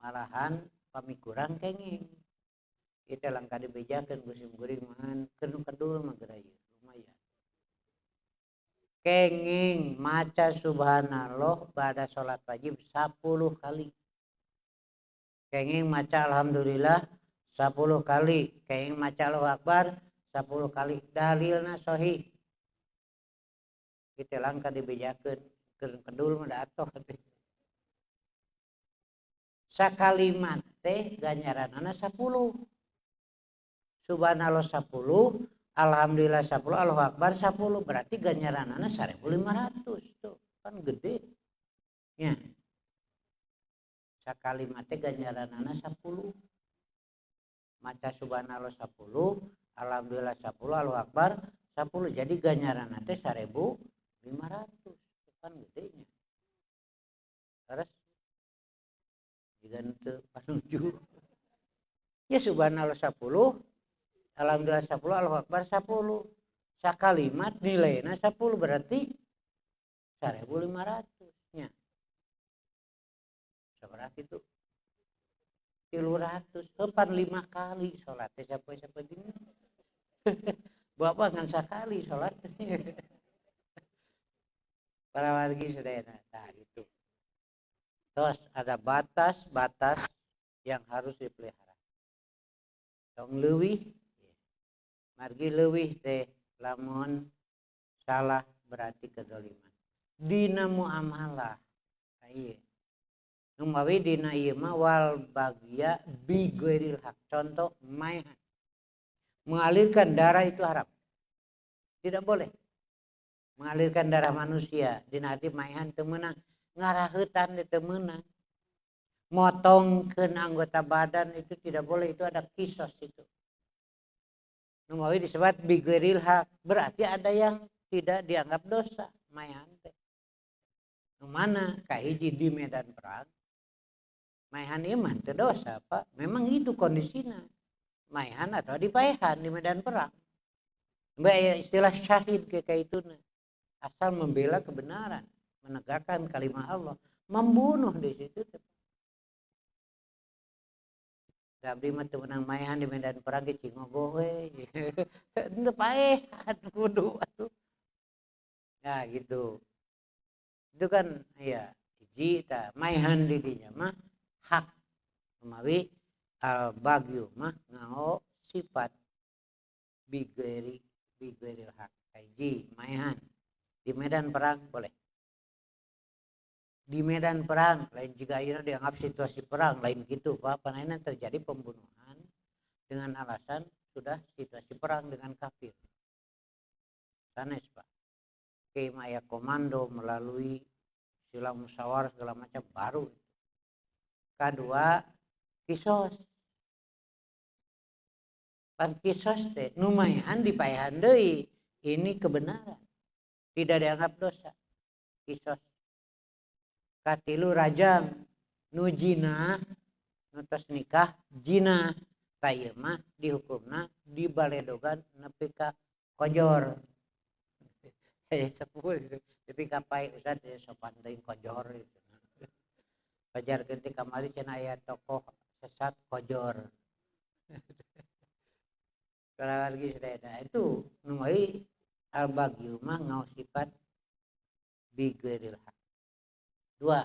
Malahan pamikurang kenging. Kita langkah dibejakan musim guring mangan kedul mah geraya lumayan. Kenging maca subhanallah pada sholat wajib 10 kali. Kenging maca alhamdulillah 10 kali. Kenging maca Allahu Akbar 10 kali. Dalilna sahih. Kita langkah dibejakan kedul mah da atoh teh. Sakalimat teh ganjaranana 10. Subhanallah 10, alhamdulillah 10, Allahu Akbar 10, berarti ganjaranana 1.500 tuh kan gede. Ya. Sakalimat teh ganjaranana 10. Maca subhanallah 10, alhamdulillah 10, Allahu Akbar 10. Jadi ganjaranana teh 1.500. Itu kan gedenya. Terus diganti panuju. Ya subhanallah 10, alhamdulillah 10, Allahu Akbar 10. Sakalimat nilainya 10 berarti 1.500 nya. Sabarah itu 300, kapan 5 kali salat teh siapa dini. Bapak ngan sakali salat. Para wargi sedayana. Nah, itu. Terus ada batas-batas yang harus dipelihara. Tong leuwih, margi leuwih teh lamun salah berarti kezaliman. Dina muamalah. Ieu. Nu mawi dina ieu mah wal bagya bi ghairil haq. Contoh maihan. Mengalirkan darah itu haram. Tidak boleh. Mengalirkan darah manusia dina hati maihan teu meunang. Ngaraheutan teu meunang. Motongkeun anggota badan itu tidak boleh, itu ada kisos itu. Nu mawi disebut bi ghairil haq. Berarti ada yang tidak dianggap dosa maihan teh. Nu mana kahiji di medan perang. Maihan iman teu dosa, Pak. Memang itu kondisinya. Maihan atau dipaehan di medan perang. Mbak istilah syahid kayak itu asal membela kebenaran, menegakkan kalimat Allah, membunuh di situ. Abdi mah teu menang maihan di medan perang ge cingogoh we. Teu paehan kudu atuh. Nah gitu. Itu kan ya hiji ta maihan di dinya mah hak mawi al bagyu mah ngao sifat bigeri hak hiji maihan di medan perang boleh. Di medan perang lain jika ayeuna dianggap situasi perang lain gitu Pak, panaina terjadi pembunuhan dengan alasan sudah situasi perang dengan kafir. Sanes Pak. Kemaya komando melalui sila musyawarah segala macam baru. Kedua, kisos. Pan kisos teh nu maihan dipaehan deui. Ini kebenaran. Tidak dianggap dosa. Kisos. Katilu rajam nu jina nu tos nikah jina tayeu mah dihukumna dibaledogan nepi ka kojor. Sepuluh tapi kapai ustad sopan teuing kojor gitu. Pajar genti kamari cenah aya tokoh sesat kojor. Kalau lagi sedaya itu nu meuli al bagyu mah ngau sifat bi ghairil haq. Dua,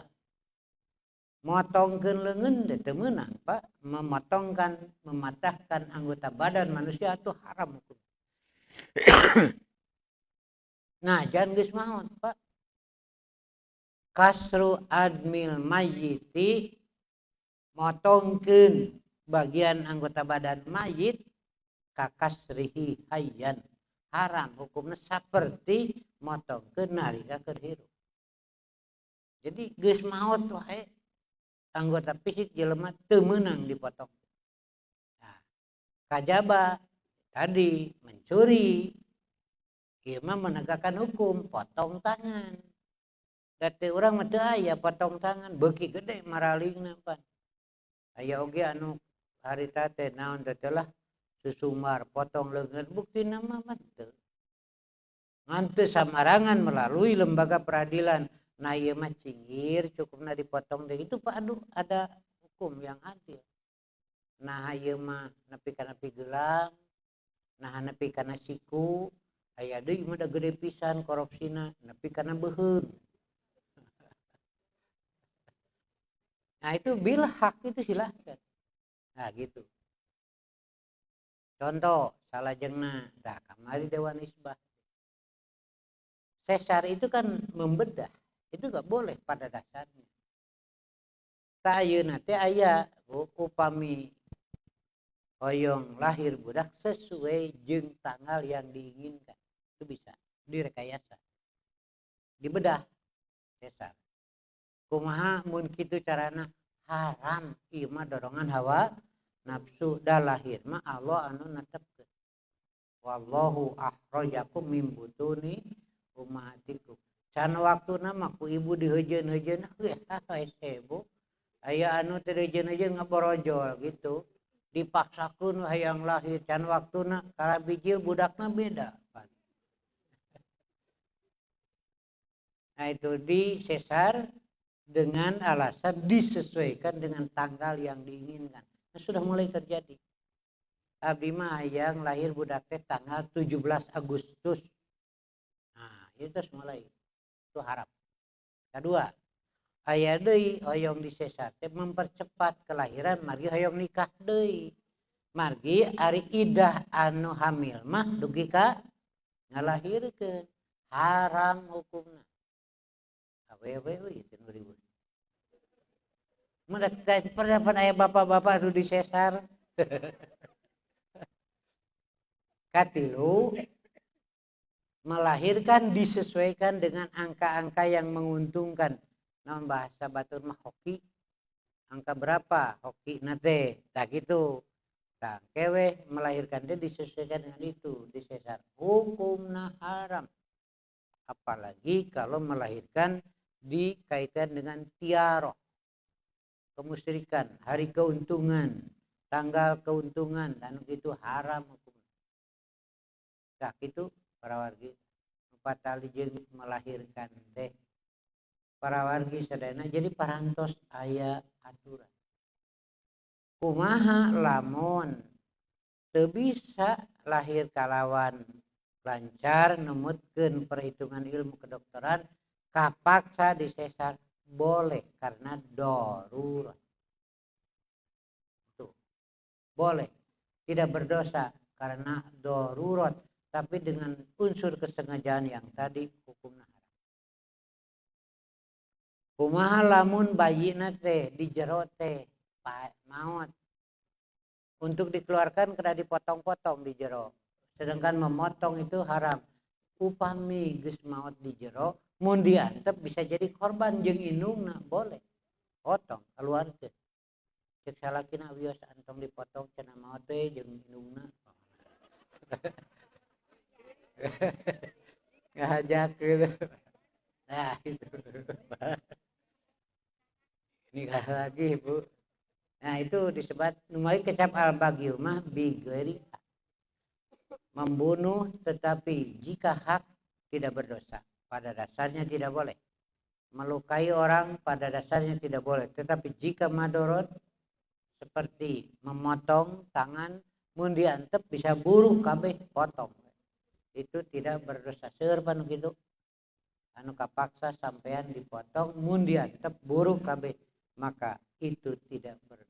motongkeun leungeun teu meunang Pak, mematahkan anggota badan manusia itu haram hukum. Nah, jangan geus maot Pak. Kasru admil mayyiti motongkeun bagian anggota badan mayit kakasrihi hayyan haram hukumnya seperti motongkeun nalika keur hirup. Jadi geus maot wae anggota fisik jelema teu meunang dipotong. Nah, kajaba tadi mencuri ieu mah menegakkan hukum potong tangan. Date urang mah teu aya potong tangan beuki gede maralingna pan. Aya oge anu harita teh naon teh lah susumar potong leungeun buktina mah teu. Ngan teu samarangan melalui lembaga peradilan. Nah ieu mah cinggir cukupna dipotong deh itu Pak aduh ada hukum yang adil. Nah ieu mah nepi kana pigelang, nah nepi kana siku, aya deui mah da gede pisan korupsina nepi kana beuheung. Nah itu bil hak itu silahkan. Nah gitu. Contoh salajengna da kamari Dewan Isbah. Sesar itu kan membedah. Itu gak boleh pada dasarnya. Ayeuna teh aya upami hoyong lahir budak sesuai jeung tanggal yang diinginkan. Itu bisa direkayasa. Dibedah sesar. Kumaha mun kitu carana haram ieu mah dorongan hawa nafsu da lahir mah Allah anu netepkeun. Wallahu akhrajakum min butuni ummahatikum. Can waktuna mah ku ibu diheujeun-heujeun hebo. Aya anu teu diheujeun-heujeun ngaborojol gitu. Dipaksakeun hayang lahir can waktuna kala bijil budakna beda. Nah itu di sesar dengan alasan disesuaikan dengan tanggal yang diinginkan. Nah, sudah mulai terjadi. Abdi mah hayang lahir budak teh tanggal 17 Agustus. Nah, itu mulai itu haram. Kedua, aya deui hoyong disesar teh mempercepat kelahiran margi hoyong nikah deui. Margi ari idah anu hamil mah dugi ka ngalahirkeun. Haram hukumna. Awewe euy teu ribut. Mun pendapat aya bapak-bapak anu disesar. Katilu, melahirkan disesuaikan dengan angka-angka yang menguntungkan. Namun bahasa batur mah hoki. Angka berapa hoki nate? Tak gitu. Nah, kewe melahirkan dia disesuaikan dengan itu, disesar. Hukumna haram. Apalagi kalau melahirkan dikaitkan dengan tiaroh. Kemusyrikan, hari keuntungan, tanggal keuntungan, dan itu haram hukumnya. Nah, itu para wargi. Patali jeung melahirkan teh. Para wargi sadayana jadi parantos aya aturan. Kumaha lamun teu bisa lahir kalawan lancar numutkeun perhitungan ilmu kedokteran kapaksa disesar boleh karena darurat. Tuh. Boleh. Tidak berdosa karena darurat, tapi dengan unsur kesengajaan yang tadi hukumna haram. Kumaha lamun bayina teh di jero teh maut. Untuk dikeluarkan kena dipotong-potong di jero. Sedangkan memotong itu haram. Upami geus maut di jero, mun diantep bisa jadi korban jeung indungna boleh. Potong keluarkeun. Cek salakina wios antong dipotong cenah maot teh jeung indungna. Ngajakeun. Nah, itu. Nikah lagi, Bu. Nah, itu disebut numai kecap al-bagyu mah bigeri. Membunuh tetapi jika hak tidak berdosa. Pada dasarnya tidak boleh. Melukai orang pada dasarnya tidak boleh. Tetapi jika madorot seperti memotong tangan, mun diantep bisa buruh kabeh potong. Itu tidak berdosa. Seueur panu kitu. Anu kapaksa sampean dipotong, mun diantep buruh kabeh, maka itu tidak berdosa.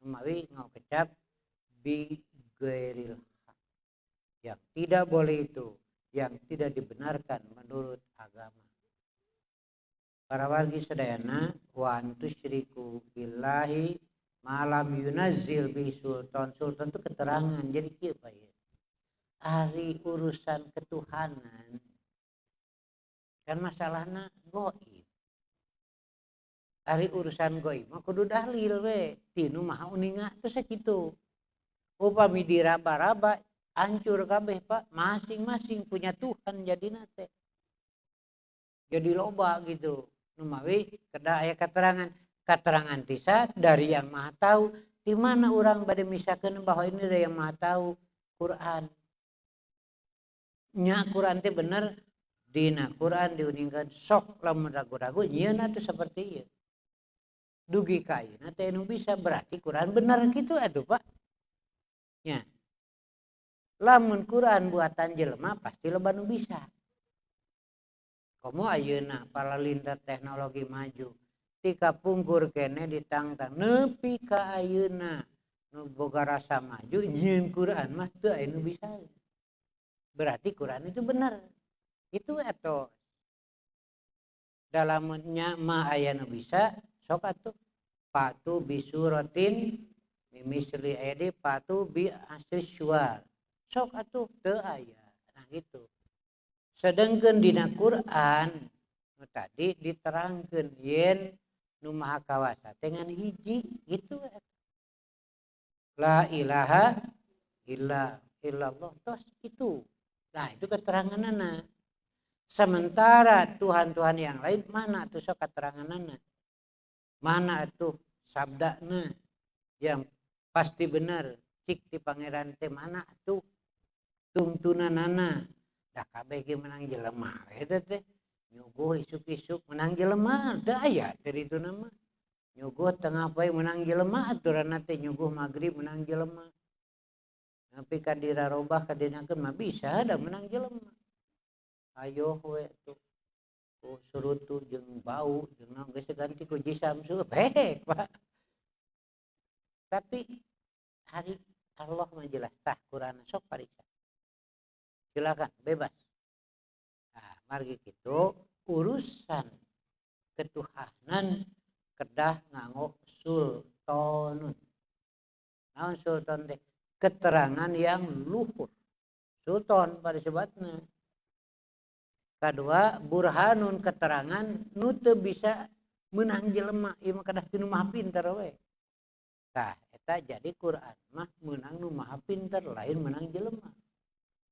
Umawi ngau kecap bi gairil haq. Yang tidak boleh itu, yang tidak dibenarkan menurut agama. Para wargi sadayana wa antusyriku billahi malam yunazzil bi sultan. Sultan itu keterangan. Jadi kieu Pak ya. Ari urusan ketuhanan kan masalahna goib. Ari urusan goib mah kudu dalil we. Tinu maha uninga teh sakitu. Upami diraba-raba hancur kabeh Pak. Masing-masing punya Tuhan jadina teh. Jadi loba gitu. Numawi kada aya keterangan tisa dari yang Maha Tahu. Di mana orang bade misakeun bahwa ini dari yang Maha Tahu? Quran. Nya Quran teh bener dina Quran diuningkeun sok lamun ragu-ragu nyieuna teh saperti ieu. Dugi ka ayeuna teh nu bisa berarti Quran bener gitu atuh Pak. Nya. Lamun Quran buatan jelema pasti loba nu bisa. Komo ayeuna palalintar teknologi maju. Tika pungkur kene ditangtang nepi ka ayeuna nu boga rasa maju nyieun Quran mah teu aya nu bisa. Berarti Quran itu benar. Itu atau dalamnya mah aya nu bisa sok atuh patu bisuratin mimisli edi patu bi asri syuar. Sok atuh teu aya. Nah gitu. Sedengkeun dina Quran tadi diterangkeun yen nu maha kawasa dengan hiji gitu. La ilaha illallah tos itu. Nah itu keteranganana. Sementara Tuhan-Tuhan yang lain mana tuh sok keteranganana? Mana tuh sabdana yang pasti benar? Cik di pangeran teh mana tuh tungtunanana? Dah kabeh ge menang jelema eta teh. Nyuguh isuk-isuk menang jelema, da aya dari itu nama. Nyuguh tengah poe menang jelema, aturanna teh nyuguh magrib menang jelema. Tapi kadira robah kadinakeun mah bisa da menang jelema. Ayo we tuh. surutu jeung bau jeung naon geus ganti ku jisam baik Pak. Tapi hari Allah menjelas tah Quran sok pariksa. Silakan bebas. Nah, margi kitu urusan ketuhanan kedah nganggo sultanun. Naon sultan teh? Keterangan yang luhur. Sultan pada sebabnya. Kedua, burhanun keterangan nu teu bisa menang jelema, ieu mah kadah teu maha pinter we. Tah, eta jadi Quran mah menang nu maha pinter lain menang jelema.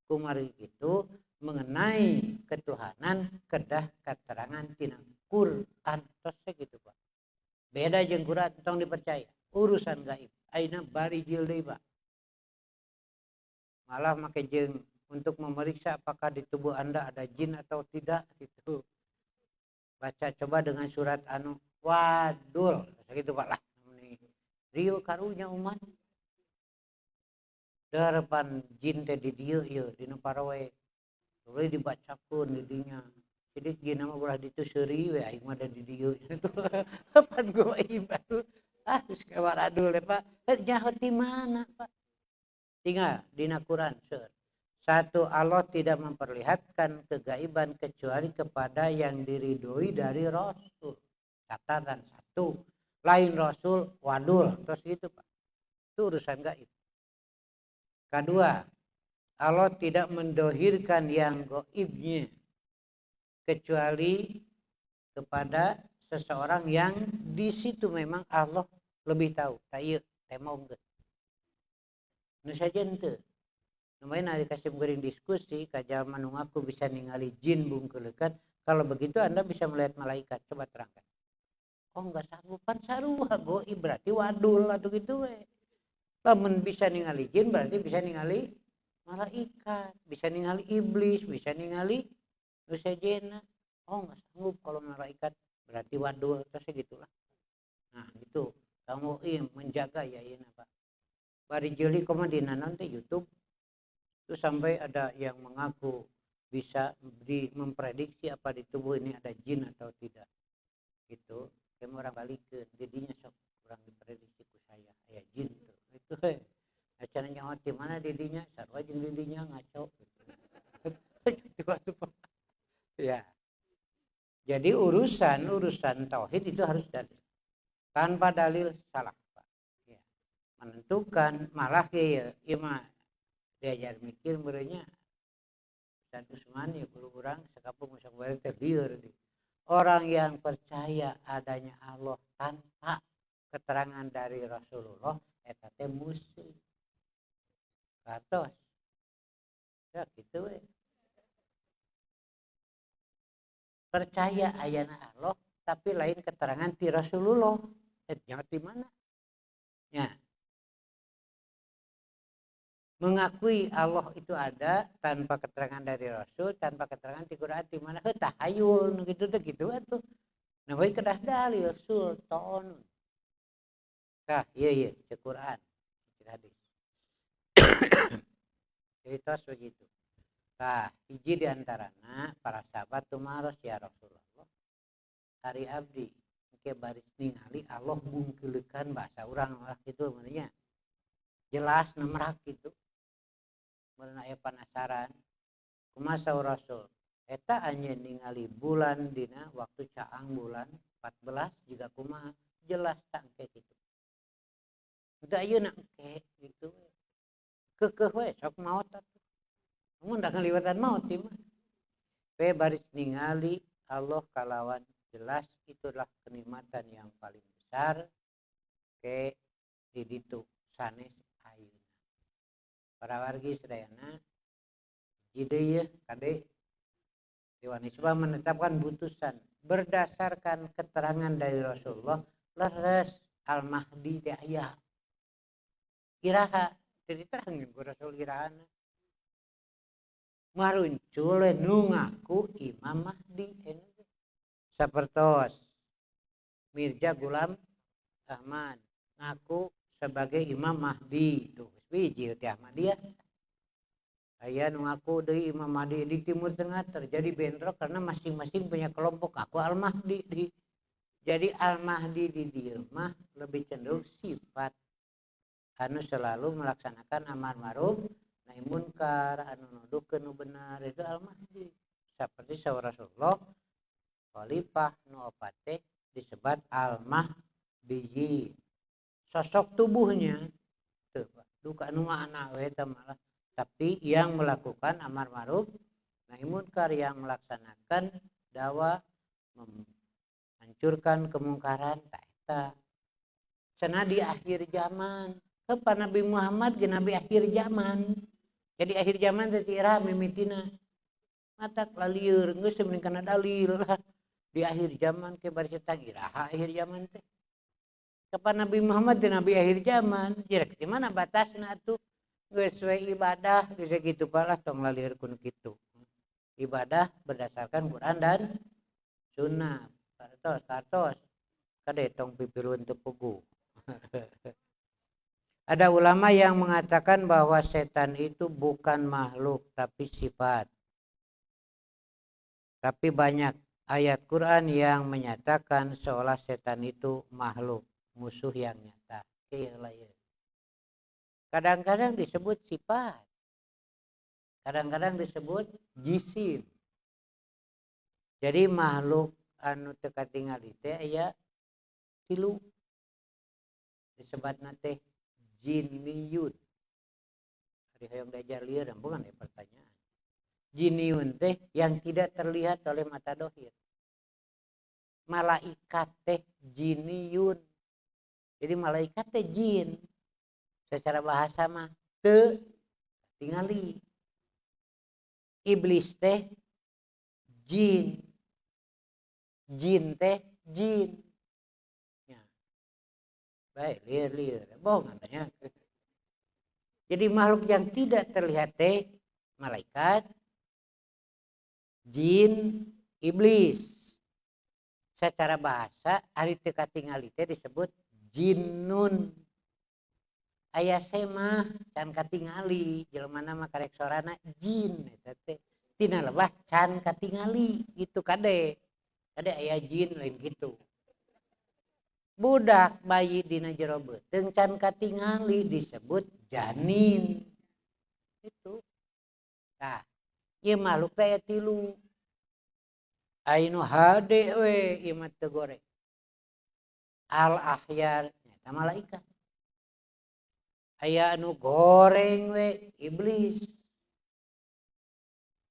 Kumari kitu mengenai ketuhanan kedah keterangan tina Quran tos gitu Pak. Beda jeung Quran tong dipercaya. Urusan gaib ayeuna bari jil deui Pak. Malah make jeung untuk memeriksa apakah di tubuh Anda ada jin atau tidak gitu. Baca coba dengan surat anu wadul gitu Pak lah. Rieu karunya umat. Darapan jin teh di dieu ieu dina parawe. Boleh dibacakeun di dinya. Jadi jin mah ulah ditu seuri we aing mah da di dieu. Pan goib atuh. Geus kawaradul Pak. Nyaho di mana Pak? Tinggal dina Quran seueur. Satu, Allah tidak memperlihatkan kegaiban kecuali kepada yang diridhoi dari Rasul. Catatan satu. Lain Rasul, wadul. Terus gitu Pak. Itu urusan gaib. Kedua, Allah tidak mendohirkan yang gaibnya. Kecuali kepada seseorang yang di situ memang Allah lebih tahu. Tayu, temau enggak. Nu saja ente. Lumayan ada kasih goreng diskusi, kajaman ngaku bisa ningali jin bungkelekan. Kalau begitu Anda bisa melihat malaikat. Coba terangkan. Oh enggak sanggup, kan sarua goib berarti wadul atau gitu we. Lamun bisa ningali jin berarti bisa ningali malaikat, bisa ningali iblis, bisa ningali nusajena. Oh enggak sanggup kalau malaikat berarti wadul, terus segitulah. Nah itu kamu menjaga ya ini Pak. Bari jeli komandina nanti YouTube. Itu sampai ada yang mengaku bisa memprediksi apa di tubuh ini ada jin atau tidak. Gitu. Kamu orang balik ke didinya sok kurang diprediksi ku saya. Ya jin tuh. Itu acara nyawa di mana didinya? Sarwa jeung didinya ngaco. Ya. Jadi urusan tauhid itu harus dalil. Tanpa dalil salah Pak. Ya. Menentukan malah ya mah diajar mikir merenya dan Usman ya perlu orang sekapung masak balik terliur. Orang yang percaya adanya Allah tanpa keterangan dari Rasulullah eta teh musyrik. Katos. Ya gitu we. Percaya ayana Allah tapi lain keterangan ti Rasulullah. Jangan di mana? Ya. Mengakui Allah itu ada tanpa keterangan dari Rasul, tanpa keterangan di Quran di mana tahayul gitu atuh. Nah, we kedah dalil sultan. Tah, iya di Quran. Di hadis. Jadi tos begitu. Tah, hiji di antarana para sahabat tumaros ya Rasulullah. Hari abdi engke baris ningali Allah bungkeulekan bahasa urang itu namanya. Jelas nemerak gitu. Mulana aya penasaran kumaha Rasul eta anjeun ningali bulan dina waktu caang bulan 14 juga kumaha jelas tak engke kitu da ayeuna engke gitu keukeuh we sok maot atuh mun da ngaliwatan maot ieu mah we baris ningali Allah kalawan jelas itulah kenikmatan yang paling besar ke di ditu sanes ayeuna. Para wargi sedayana jideu kade Dewan Isba menetapkan putusan berdasarkan keterangan dari Rasulullah leres Al-Mahdi teh aya. Iraha diterangkeun ku Rasul irahana. Maruncul nu ngaku Imam Mahdi sapertos Mirza Gulam Ahmad ngaku sebagai Imam Mahdi itu biji teh Ahmadiyah Aya nu ngaku deui Imam Mahdi di Timur Tengah terjadi bentrok karena masing-masing punya kelompok. Aku Al-Mahdi di. Jadi Al-Mahdi di dieu mah lebih cenderung sifat anu selalu melaksanakan amar ma'ruf nahi munkar, anu nuduhkeun nu benar itu Al-Mahdi. Seperti saur Rasulullah khalifah nu opat teh disebut Al-Mahdi. Sosok tubuhnya teu duka nu makna we teh malah tapi yang melakukan amar ma'ruf nahi munkar, yang melaksanakan dakwah menghancurkan kemungkaran tak eta. Cenah di akhir zaman kepa Nabi Muhammad ge nabi akhir zaman. Jadi akhir zaman teh ira mimitina matak lalieur geus mending kana dalil lah. Di akhir zaman ke bari cetak iraha akhir zaman teh. Kepa Nabi Muhammad teh nabi akhir zaman. Kira di mana batasna atuh? Geus we ibadah geus kitu palah tong lalirkeun kitu. Ibadah berdasarkan Quran dan sunnah. Kartos kade tong pipirun teu pugu. Ada ulama yang mengatakan bahwa setan itu bukan makhluk tapi sifat. Tapi banyak ayat Quran yang menyatakan seolah setan itu makhluk, musuh yang nyata. Kadang-kadang disebut sifat. Kadang-kadang disebut jisim. Jadi makhluk anu teu katingali teh aya 3. Disebutna teh jinniyun. Ari hayang diajar lieur bukan pertanyaan. Jinniyun teh yang tidak terlihat oleh mata dohir. Malaikat teh jinniyun. Jadi malaikat teh jin. Secara bahasa mah teu tingali. Iblis teh jin. Jin teh jin. Ya. Baik, liar. Bohong katanya. Jadi makhluk yang tidak terlihat teh malaikat, jin, iblis. Secara bahasa ari teu katingali teh disebut jinnun. Aya semah can katingali jelemana mah karek sorana jin eta teh. Tina lebah can katingali gitu kade. Kade aya jin lain gitu. Budak bayi dina jero beuteung can katingali disebut janin. Itu. Nah, ieu makhluk teh aya 3. Ainu hade we ieu mah teu goreng. Al-ahyar eta malaikat. Aya anu goreng we iblis.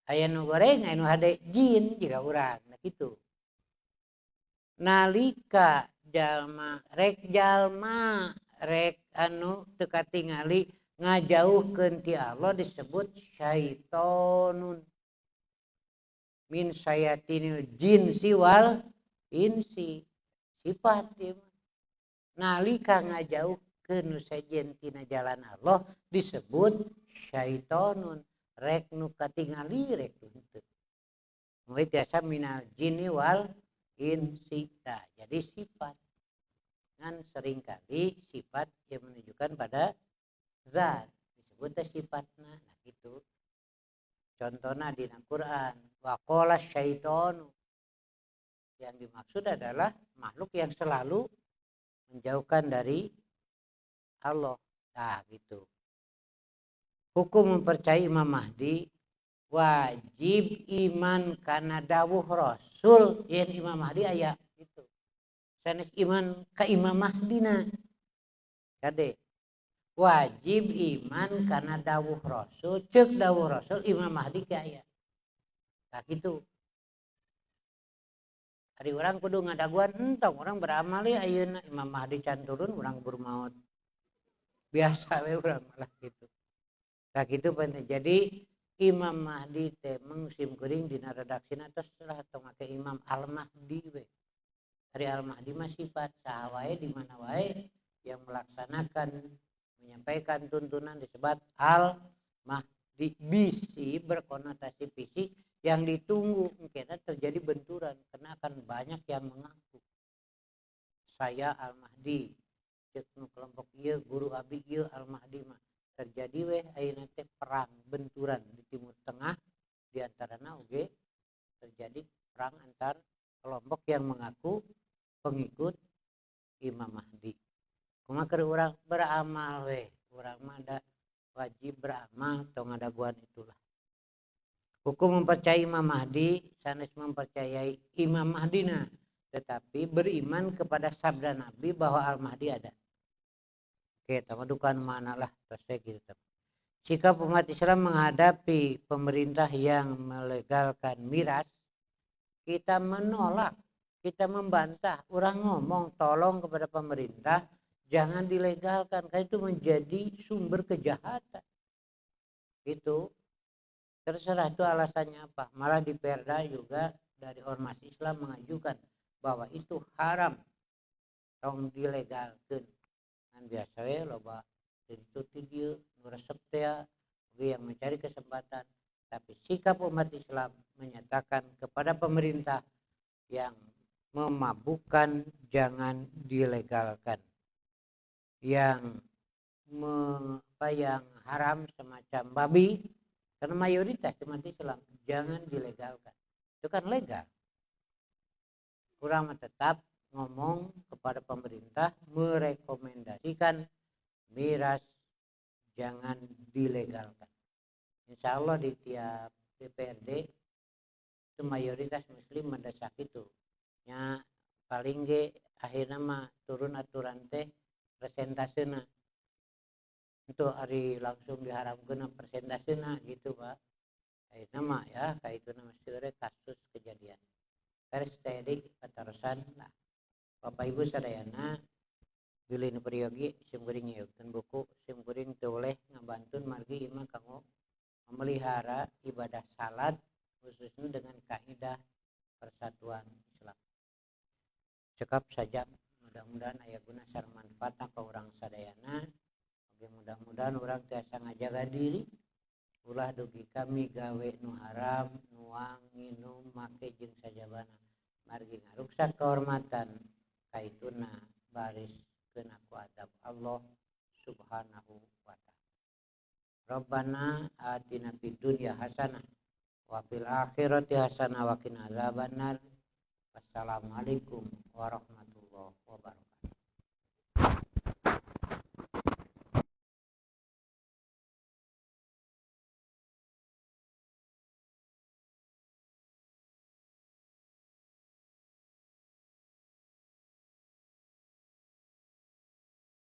Aya anu goreng anu hade jin jiga urang nah kitu. Nalika jalma rek anu teu katingali ngajauhkeun ti Allah disebut syaitonun. Min sayatinil jinsi wal insi. Sifat ieu. Nalika ngajauh nu sejen tina jalan Allah disebut syaitonun. Rek nu katingali rek henteu. Moe tiasa minal jinni wal insi. Jadi sifat. Kan seringkali sifat yang menunjukkan pada zat. Disebut sifatna. Nah gitu. Contohnya di Al-Quran. Wa qala syaitonu. Yang dimaksud adalah makhluk yang selalu menjauhkan dari Allah. Nah gitu. Hukum mempercayai Imam Mahdi wajib iman karena dawuh Rasul yang Imam Mahdi aya gitu. Sanes iman ka Imam Mahdina. Kade wajib iman karena dawuh Rasul, ceuk dawuh Rasul Imam Mahdi ke aya. Nah gitu. Ari urang kudu ngadaguan entong urang beramal ya ayeuna Imam Mahdi can turun urang buru maot. Biasa we urang malah gitu. Nah gitu penting. Jadi Imam Mahdi teh mengsim kuring dina redaksina tos salah tong make Imam Al-Mahdi we. Ari Al-Mahdi mah sifat saha wae di mana wae yang melaksanakan menyampaikan tuntunan disebut Al-Mahdi. Bisi berkonotasi fisik yang ditunggu mungkin terjadi benturan karena akan banyak yang mengaku saya Al-Mahdi. Cek nu kelompok ieu guru abi ieu Al-Mahdi mah terjadi weh ayeuna teh perang benturan di Timur Tengah, di antarana oge terjadi perang antar kelompok yang mengaku pengikut Imam Mahdi. Kumaha keur urang beramal weh, urang mah ada wajib beramal tong ngadaguan itulah. Hukum mempercayai Imam Mahdi sanes mempercayai Imam Mahdina, tetapi beriman kepada sabda Nabi bahwa Al-Mahdi ada. Oke, teman dukan mana lah selesai gitu. Sikap umat Islam menghadapi pemerintah yang melegalkan miras, kita menolak, kita membantah, orang ngomong tolong kepada pemerintah jangan dilegalkan karena itu menjadi sumber kejahatan. Itu terserah itu alasannya apa. Malah di Perda juga dari ormas Islam mengajukan bahwa itu haram, tong dilegalkan. Kan biasa we loba itu dia resep teh yang mencari kesempatan, tapi sikap umat Islam menyatakan kepada pemerintah yang memabukkan jangan dilegalkan, yang yang haram semacam babi karena mayoritas umat Islam jangan dilegalkan, itu kan legal. Kurang tetap ngomong kepada pemerintah merekomendasikan miras jangan dilegalkan. Insya Allah di tiap DPRD itu mayoritas muslim mendesak itu. Ya paling ge akhirnya mah turun aturan teh persentasena. Itu hari langsung diharapkan persentasena gitu Pak. Akhirnya mah ya kayak itu nama sire kasus kejadian. Terus tadi patarosan nah. Bapak Ibu sadayana bilin periogi sim kuring nyeukeun buku sim kuring teu oleh ngabantun margi imah kanggo memelihara ibadah salat khususnya dengan kaidah persatuan Islam. Cekap saja mudah-mudahan aya guna sareng manfaatna ka urang sadayana. Oke mudah-mudahan urang tiasa ngajaga diri ulah dugi kami gawe nu haram, nuang, nginum, make jeung sajabana. Margi ngaruksak kehormatan kaituna baris keun aku adab Allah Subhanahu wa ta'ala. Rabbana atina fid dunya hasanah wa fil akhirati hasanah wa qina adzabannar. Wassalamualaikum warahmatullahi wabarakatuh.